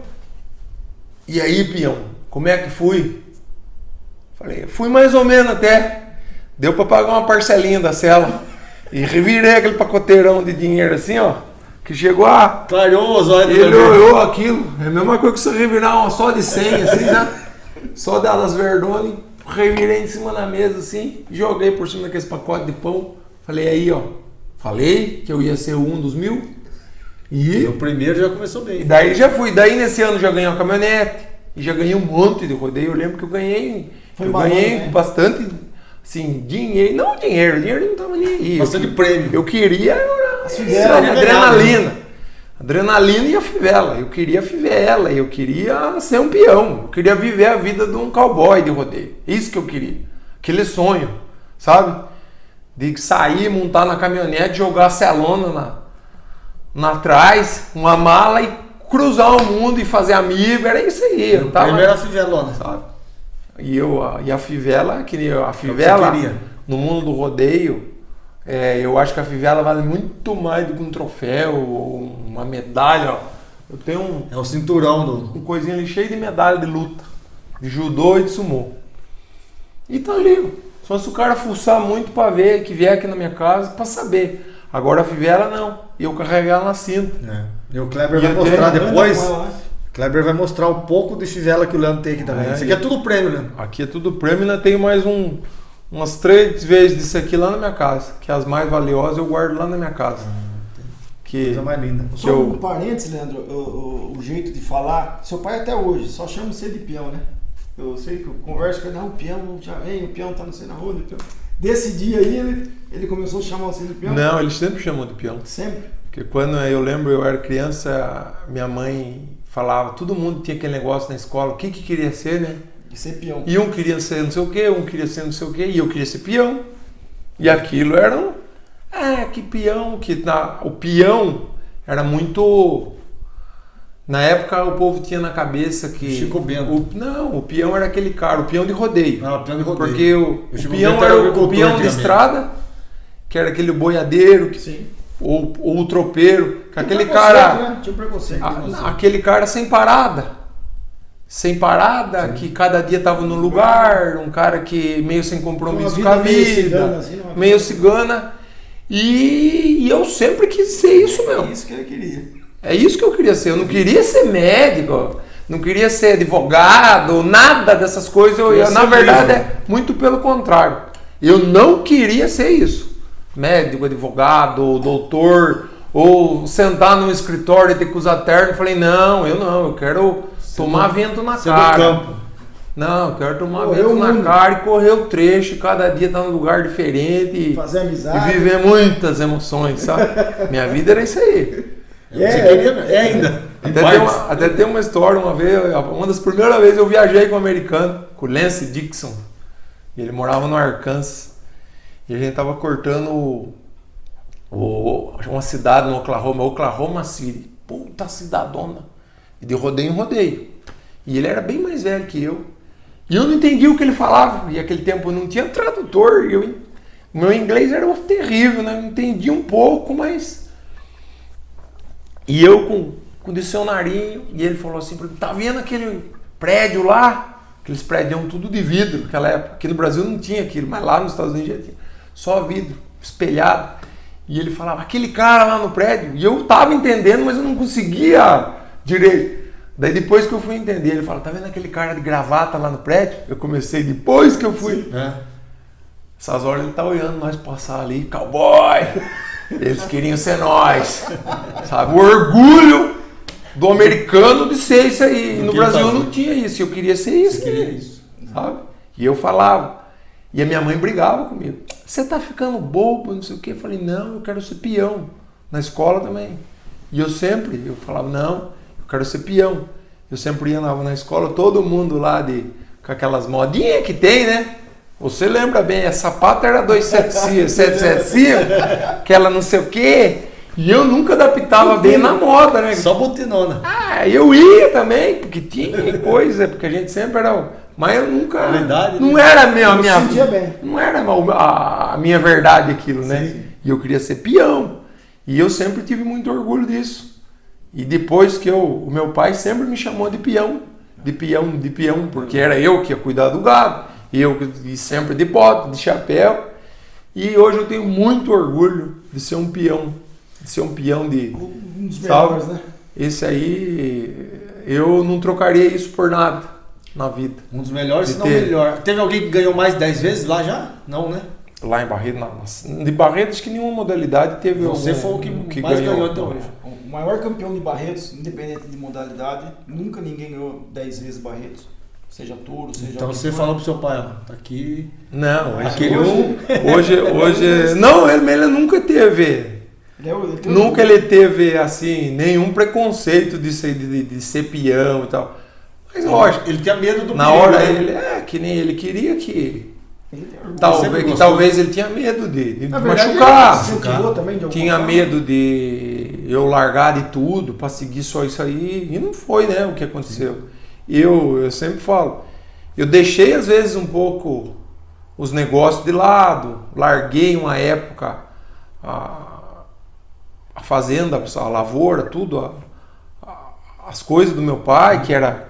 E aí, peão, como é que fui? Falei, fui mais ou menos até. Deu pra pagar uma parcelinha da cela. E revirei aquele pacoteirão de dinheiro assim, ó. Que chegou a... Clareou os olhos. Ele olhou aquilo. É a mesma coisa que você revirar uma só de 100, assim, né? Só delas Verdone. Revirei em cima da mesa, assim. Joguei por cima daqueles pacotes de pão. Falei, aí, ó. Falei que eu ia ser um dos 1000. E o primeiro já começou E bem. daí já fui. Daí nesse ano já ganhei uma caminhonete. E já ganhei um monte de rodeio. Eu lembro que eu ganhei... Foi eu balão, ganhei né? bastante... Assim, dinheiro. Não dinheiro. Dinheiro não tava nem aí. Bastante prêmio. Eu queria... fivelas, adrenalina. Adrenalina e a fivela. Eu queria a fivela. Eu queria ser um peão. Eu queria viver a vida de um cowboy de rodeio. Isso que eu queria. Aquele sonho. Sabe? De sair, montar na caminhonete, jogar a celona na trás, uma mala e cruzar o mundo e fazer amigo. Era isso aí. Eu tava, Primeiro a fivelona. sabe? E a fivela, a fivela no mundo do rodeio, eu acho que a fivela vale muito mais do que um troféu ou uma medalha. Ó. Eu tenho É o cinturão do... um coisinho ali cheio de medalha de luta, de judô e de sumô. E tá ali, ó. Só se o cara fuçar muito pra ver, que vier aqui na minha casa, pra saber. Agora a fivela não, eu carregar ela na cinta. E o Kleber E vai eu mostrar tenho- depois. Anda com ela, né? Kleber vai mostrar um pouco de fivela que o Leandro tem aqui também. Isso aqui é tudo prêmio, Leandro. Aqui é tudo prêmio, ainda tenho mais umas 3 vezes disso aqui lá na minha casa, que as mais valiosas eu guardo lá na minha casa. Que Coisa mais linda. que Só eu- um parênteses, Leandro, o jeito de falar, seu pai até hoje, só chama você de peão, né? Eu sei que eu converso com ele, não, o peão já vem, o peão tá não sei na rua. Então, desse dia aí, ele começou a chamar você de peão? Não, eles sempre chamam de peão. Sempre? Porque quando eu lembro, eu era criança, minha mãe falava, todo mundo tinha aquele negócio na escola, o que queria ser, né? De ser peão. E um queria ser não sei o quê, um queria ser não sei o quê, e eu queria ser peão. E aquilo era que peão, o peão era muito... Na época o povo tinha na cabeça que... Chico Bento. o peão era aquele cara, o peão de rodeio. Ah, o peão de rodeio. Porque o Chico peão Bento era o agricultor peão de antigamente. estrada, que era aquele boiadeiro, Sim. ou o tropeiro, que aquele Tinha um preconceito, cara... né? Tinha um preconceito. Aquele cara sem parada. Sem parada, que cada dia tava no lugar, um cara que meio sem compromisso com a vida, meio cigana, assim, numa meio vida. cigana. E eu sempre quis ser isso É mesmo. isso que ele queria. É isso que eu queria ser. Eu não queria ser médico, não queria ser advogado, nada dessas coisas. Na verdade, é muito pelo contrário. Eu não queria ser isso. Médico, advogado, doutor, ou sentar num escritório e ter que usar terno. Eu falei, não, eu quero tomar vento na Ser do cara. campo. Não, eu quero tomar Correr vento o na mundo. cara e correr o trecho, cada dia estar num lugar diferente Fazer e amizade. viver muitas emoções, sabe? Minha vida era isso aí. Você queria, é ainda. Em partes. Até tem uma história, uma das primeiras vezes eu viajei com um americano, com o Lance Dixon. E ele morava no Arkansas. E a gente tava cortando uma cidade no Oklahoma City. Puta cidadona. E de rodeio em rodeio. E ele era bem mais velho que eu. E eu não entendia o que ele falava. E naquele tempo não tinha tradutor. O meu inglês era terrível, né? Eu entendia um pouco, mas... E eu com o dicionarinho, e ele falou assim pra mim, tá vendo aquele prédio lá? Aqueles prédios tudo de vidro naquela época. Aqui no Brasil não tinha aquilo, mas lá nos Estados Unidos já tinha. Só vidro, espelhado. E ele falava, aquele cara lá no prédio. E eu tava entendendo, mas eu não conseguia direito. Daí depois que eu fui entender, ele falou, tá vendo aquele cara de gravata lá no prédio? Eu comecei depois que eu fui. Essas horas ele tá olhando nós passar ali, cowboy. Eles queriam ser nós. Sabe? O orgulho do americano de ser isso aí. E no Brasil não tinha isso. Eu queria ser isso. Você queria isso. sabe? E eu falava. E a minha mãe brigava comigo. Você tá ficando bobo, não sei o quê. Eu falei, não, eu quero ser peão. Na escola também. E eu falava, não, eu quero ser peão. Eu sempre ia na escola, todo mundo lá com aquelas modinhas que tem, né? Você lembra bem, a sapata era 775, aquela não sei o quê. E eu nunca adaptava bem na moda, né? Só botinona. Ah, eu ia também, porque tinha coisa, porque a gente sempre era... Mas eu nunca... Verdade, não né? era a minha bem. não era a minha verdade aquilo, né? Sim. E eu queria ser peão. E eu sempre tive muito orgulho disso. E depois que o meu pai sempre me chamou de peão, porque era eu que ia cuidar do gado, e sempre de bota, de chapéu. E hoje eu tenho muito orgulho de ser um peão, de... Um dos melhores, né? Esse aí, eu não trocaria isso por nada na vida. Um dos melhores, se não o melhor. Teve alguém que ganhou mais de 10 vezes lá já? Não, né? Lá em Barretos, de Barretos, que nenhuma modalidade teve. Você foi o que mais ganhou até hoje. O maior campeão de Barretos, independente de modalidade, nunca ninguém ganhou 10 vezes Barretos. Seja touro, seja... Então você falou pro seu pai, ó, tá aqui... Não, aquele hoje não, ele nunca teve... Nunca ele teve, assim, nenhum preconceito de ser peão e tal. Mas lógico... Ele tinha medo do na perigo, hora né? que nem ele queria que... Talvez Talvez ele tinha medo de machucar. Também, tinha medo de eu largar de tudo para seguir só isso aí. E não foi, né, o que aconteceu. Eu sempre falo, eu deixei às vezes um pouco os negócios de lado, larguei uma época a fazenda, a lavoura, tudo, as coisas do meu pai, que era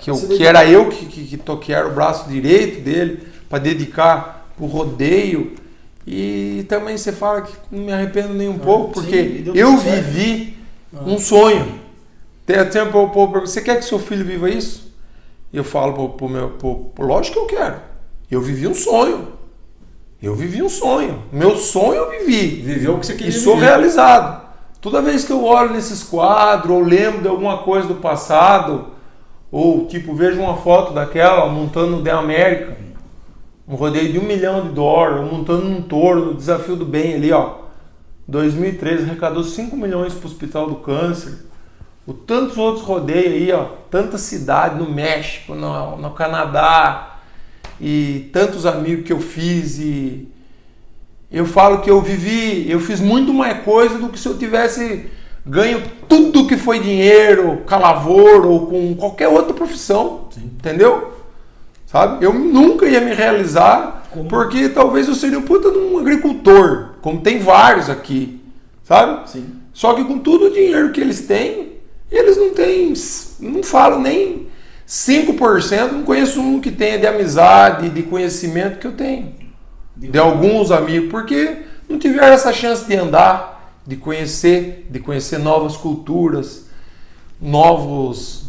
eu que era o braço direito dele, para dedicar pro rodeio. E também você fala que não me arrependo nem um pouco, porque eu vivi um sonho. Tem tempo, você quer que seu filho viva isso? Eu falo lógico que eu quero. Eu vivi um sonho. Meu sonho eu vivi. Viveu o que você queria. E sou realizado. Toda vez que eu olho nesses quadros, ou lembro de alguma coisa do passado, ou tipo, vejo uma foto daquela montando o The América, um rodeio de $1 milhão, ou montando um touro no Desafio do Bem ali, ó. 2013 arrecadou 5 milhões para o Hospital do Câncer. Tantos outros rodeios aí, ó, tanta cidade no México, no Canadá, e tantos amigos que eu fiz, e eu falo que eu fiz muito mais coisa do que se eu tivesse ganho tudo que foi dinheiro, com a lavoura ou com qualquer outra profissão. Sim. Entendeu? Sabe? Eu nunca ia me realizar, porque talvez eu seria um puta de um agricultor, como tem vários aqui, sabe? Sim. Só que com todo o dinheiro que eles têm, eles não falam nem 5%, não conheço um que tenha de amizade, de conhecimento que eu tenho. De alguns amigos, porque não tiveram essa chance de andar, de conhecer novas culturas, novos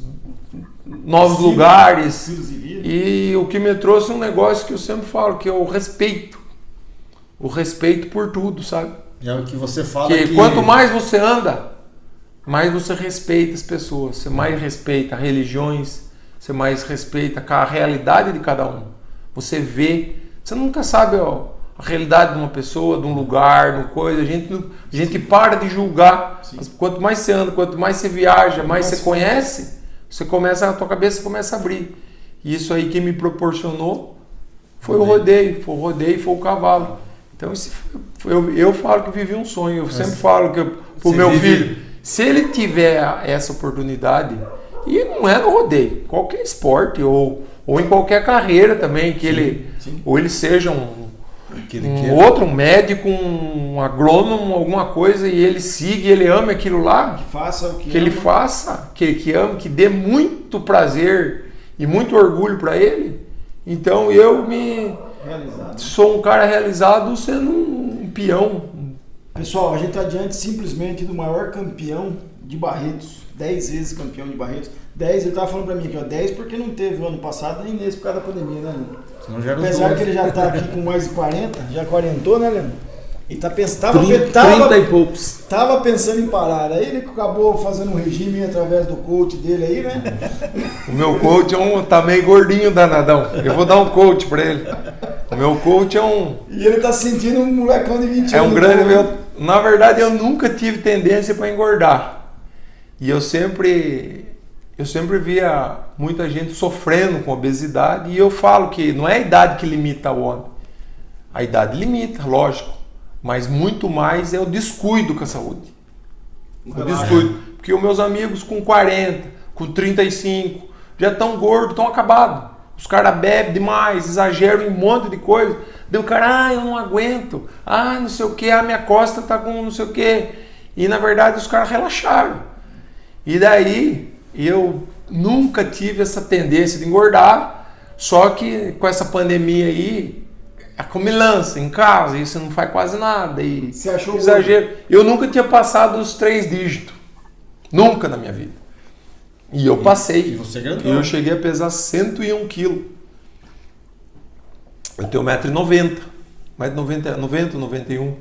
lugares. E o que me trouxe um negócio que eu sempre falo, que é o respeito. O respeito por tudo, sabe? É o que você fala que quanto mais você anda, mais você respeita as pessoas, você mais respeita religiões, você mais respeita a realidade de cada um. Você vê, você nunca sabe a realidade de uma pessoa, de um lugar, de uma coisa. A gente para de julgar. Quanto mais você anda, quanto mais você viaja, mais você conhece, a tua cabeça começa a abrir. E isso aí que me proporcionou foi o rodeio, foi o cavalo. Então eu falo que vivi um sonho. Eu sempre falo que pro meu filho, se ele tiver essa oportunidade, e não é no rodeio, qualquer esporte ou em qualquer carreira também, que ele seja um médico, um agrônomo, alguma coisa, e ele siga, ele ame aquilo lá, ele faça, que ame, que dê muito prazer e muito orgulho para ele. Então eu sou um cara realizado sendo um peão. Pessoal, a gente está diante simplesmente do maior campeão de Barretos, 10 vezes campeão de Barretos. 10, ele estava falando para mim aqui, ó, 10 porque não teve o ano passado nem nesse por causa da pandemia, né, Leandro? Apesar que ele já está aqui com mais de 40, já quarentou, né, Leandro? E tava 30 e poucos. Tava pensando em parar. Aí ele acabou fazendo um regime através do coach dele aí, né? O meu coach tá meio gordinho, danadão. Eu vou dar um coach pra ele. O meu coach é um... E ele tá se sentindo um molecão de 20 anos. É um grande... Na verdade, eu nunca tive tendência para engordar. E eu sempre via muita gente sofrendo com obesidade. E eu falo que não é a idade que limita o homem. A idade limita, lógico. Mas muito mais é o descuido com a saúde. O descuido. Porque os meus amigos com 40, com 35, já estão gordos, estão acabados. Os caras bebem demais, exageram em um monte de coisa. Daí o cara, eu não aguento. Não sei o que, minha costa tá com não sei o que. E na verdade os caras relaxaram. E daí eu nunca tive essa tendência de engordar. Só que com essa pandemia aí, a comilança em casa, e você não faz quase nada. E você achou exagero. Eu nunca tinha passado os 3 dígitos. Nunca na minha vida. E eu passei. E você grandou. E eu cheguei a pesar 101 quilos. Eu tenho 1,90m. Mais de 90, 91.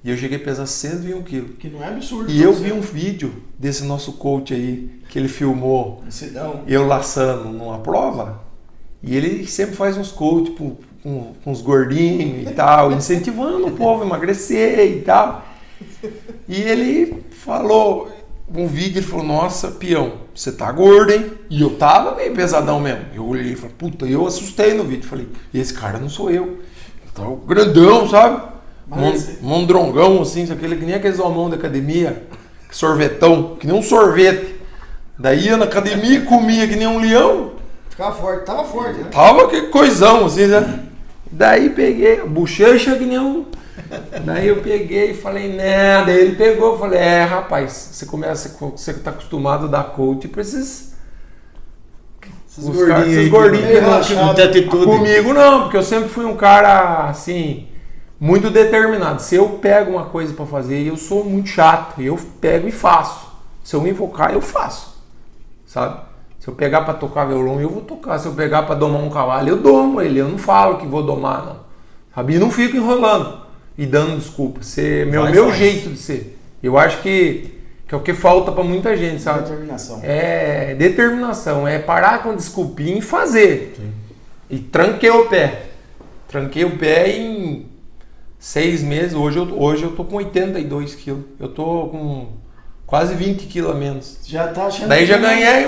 E eu cheguei a pesar 101 quilos. Que não é absurdo. E eu vi um vídeo desse nosso coach aí, que ele filmou. Eu laçando numa prova. E ele sempre faz uns coach com uns gordinhos e tal, incentivando o povo a emagrecer e tal. E ele falou, um vídeo, ele falou, nossa, peão, você tá gordo, hein? E eu tava meio pesadão mesmo. Eu olhei e falei, puta, eu assustei no vídeo. Falei, esse cara não sou eu. Eu tava grandão, sabe? Mondrongão, assim, aquele, que nem aqueles homão da academia, sorvetão, que nem um sorvete. Daí ia na academia e comia que nem um leão. Ficava forte, tava forte, né? Tava que coisão, assim, né? Daí peguei, a bochecha que nem um... Daí eu peguei e falei, né? Daí ele pegou e falei, rapaz, você tá acostumado a dar coach pra esses gordinhos que não tem atitude. Comigo não, porque eu sempre fui um cara, assim, muito determinado. Se eu pego uma coisa pra fazer, eu sou muito chato, eu pego e faço. Se eu me invocar, eu faço, sabe? Se eu pegar pra tocar violão, eu vou tocar. Se eu pegar pra domar um cavalo, eu domo ele. Eu não falo que vou domar, não. Sabe? E não fico enrolando e dando desculpa. Meu jeito de ser. Eu acho que é o que falta pra muita gente, sabe? Determinação. É determinação. É parar com desculpinha e fazer. Sim. E tranquei o pé. Tranquei o pé em 6 meses. Hoje eu tô com 82 quilos. Eu tô com quase 20 quilos a menos. Já tá achando. Daí já ganhei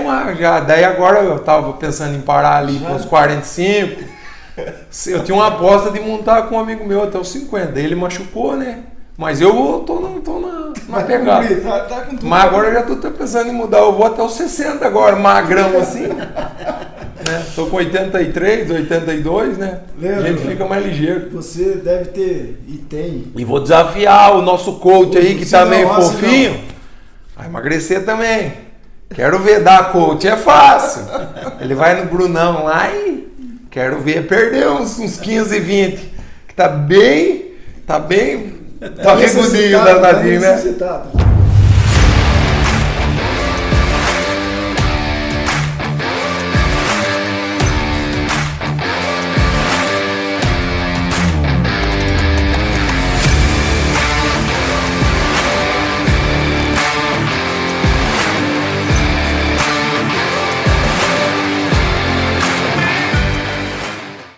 daí agora eu tava pensando em parar ali com os 45. Eu tinha uma aposta de montar com um amigo meu até os 50. Ele machucou, né? Mas eu tô na pegada. Tá com tudo. Mas agora eu já tô pensando em mudar. Eu vou até os 60 agora, magrão assim. Né? Tô com 83, 82, né? Leandro, a gente fica mais ligeiro. Você deve ter e tem. E vou desafiar o nosso coach aí que tá meio fofinho. Vai emagrecer também. Quero ver dar coach, é fácil. Ele vai no Brunão lá e quero ver perder uns 15 e 20. Que tá bem regudinho, danadinho, né?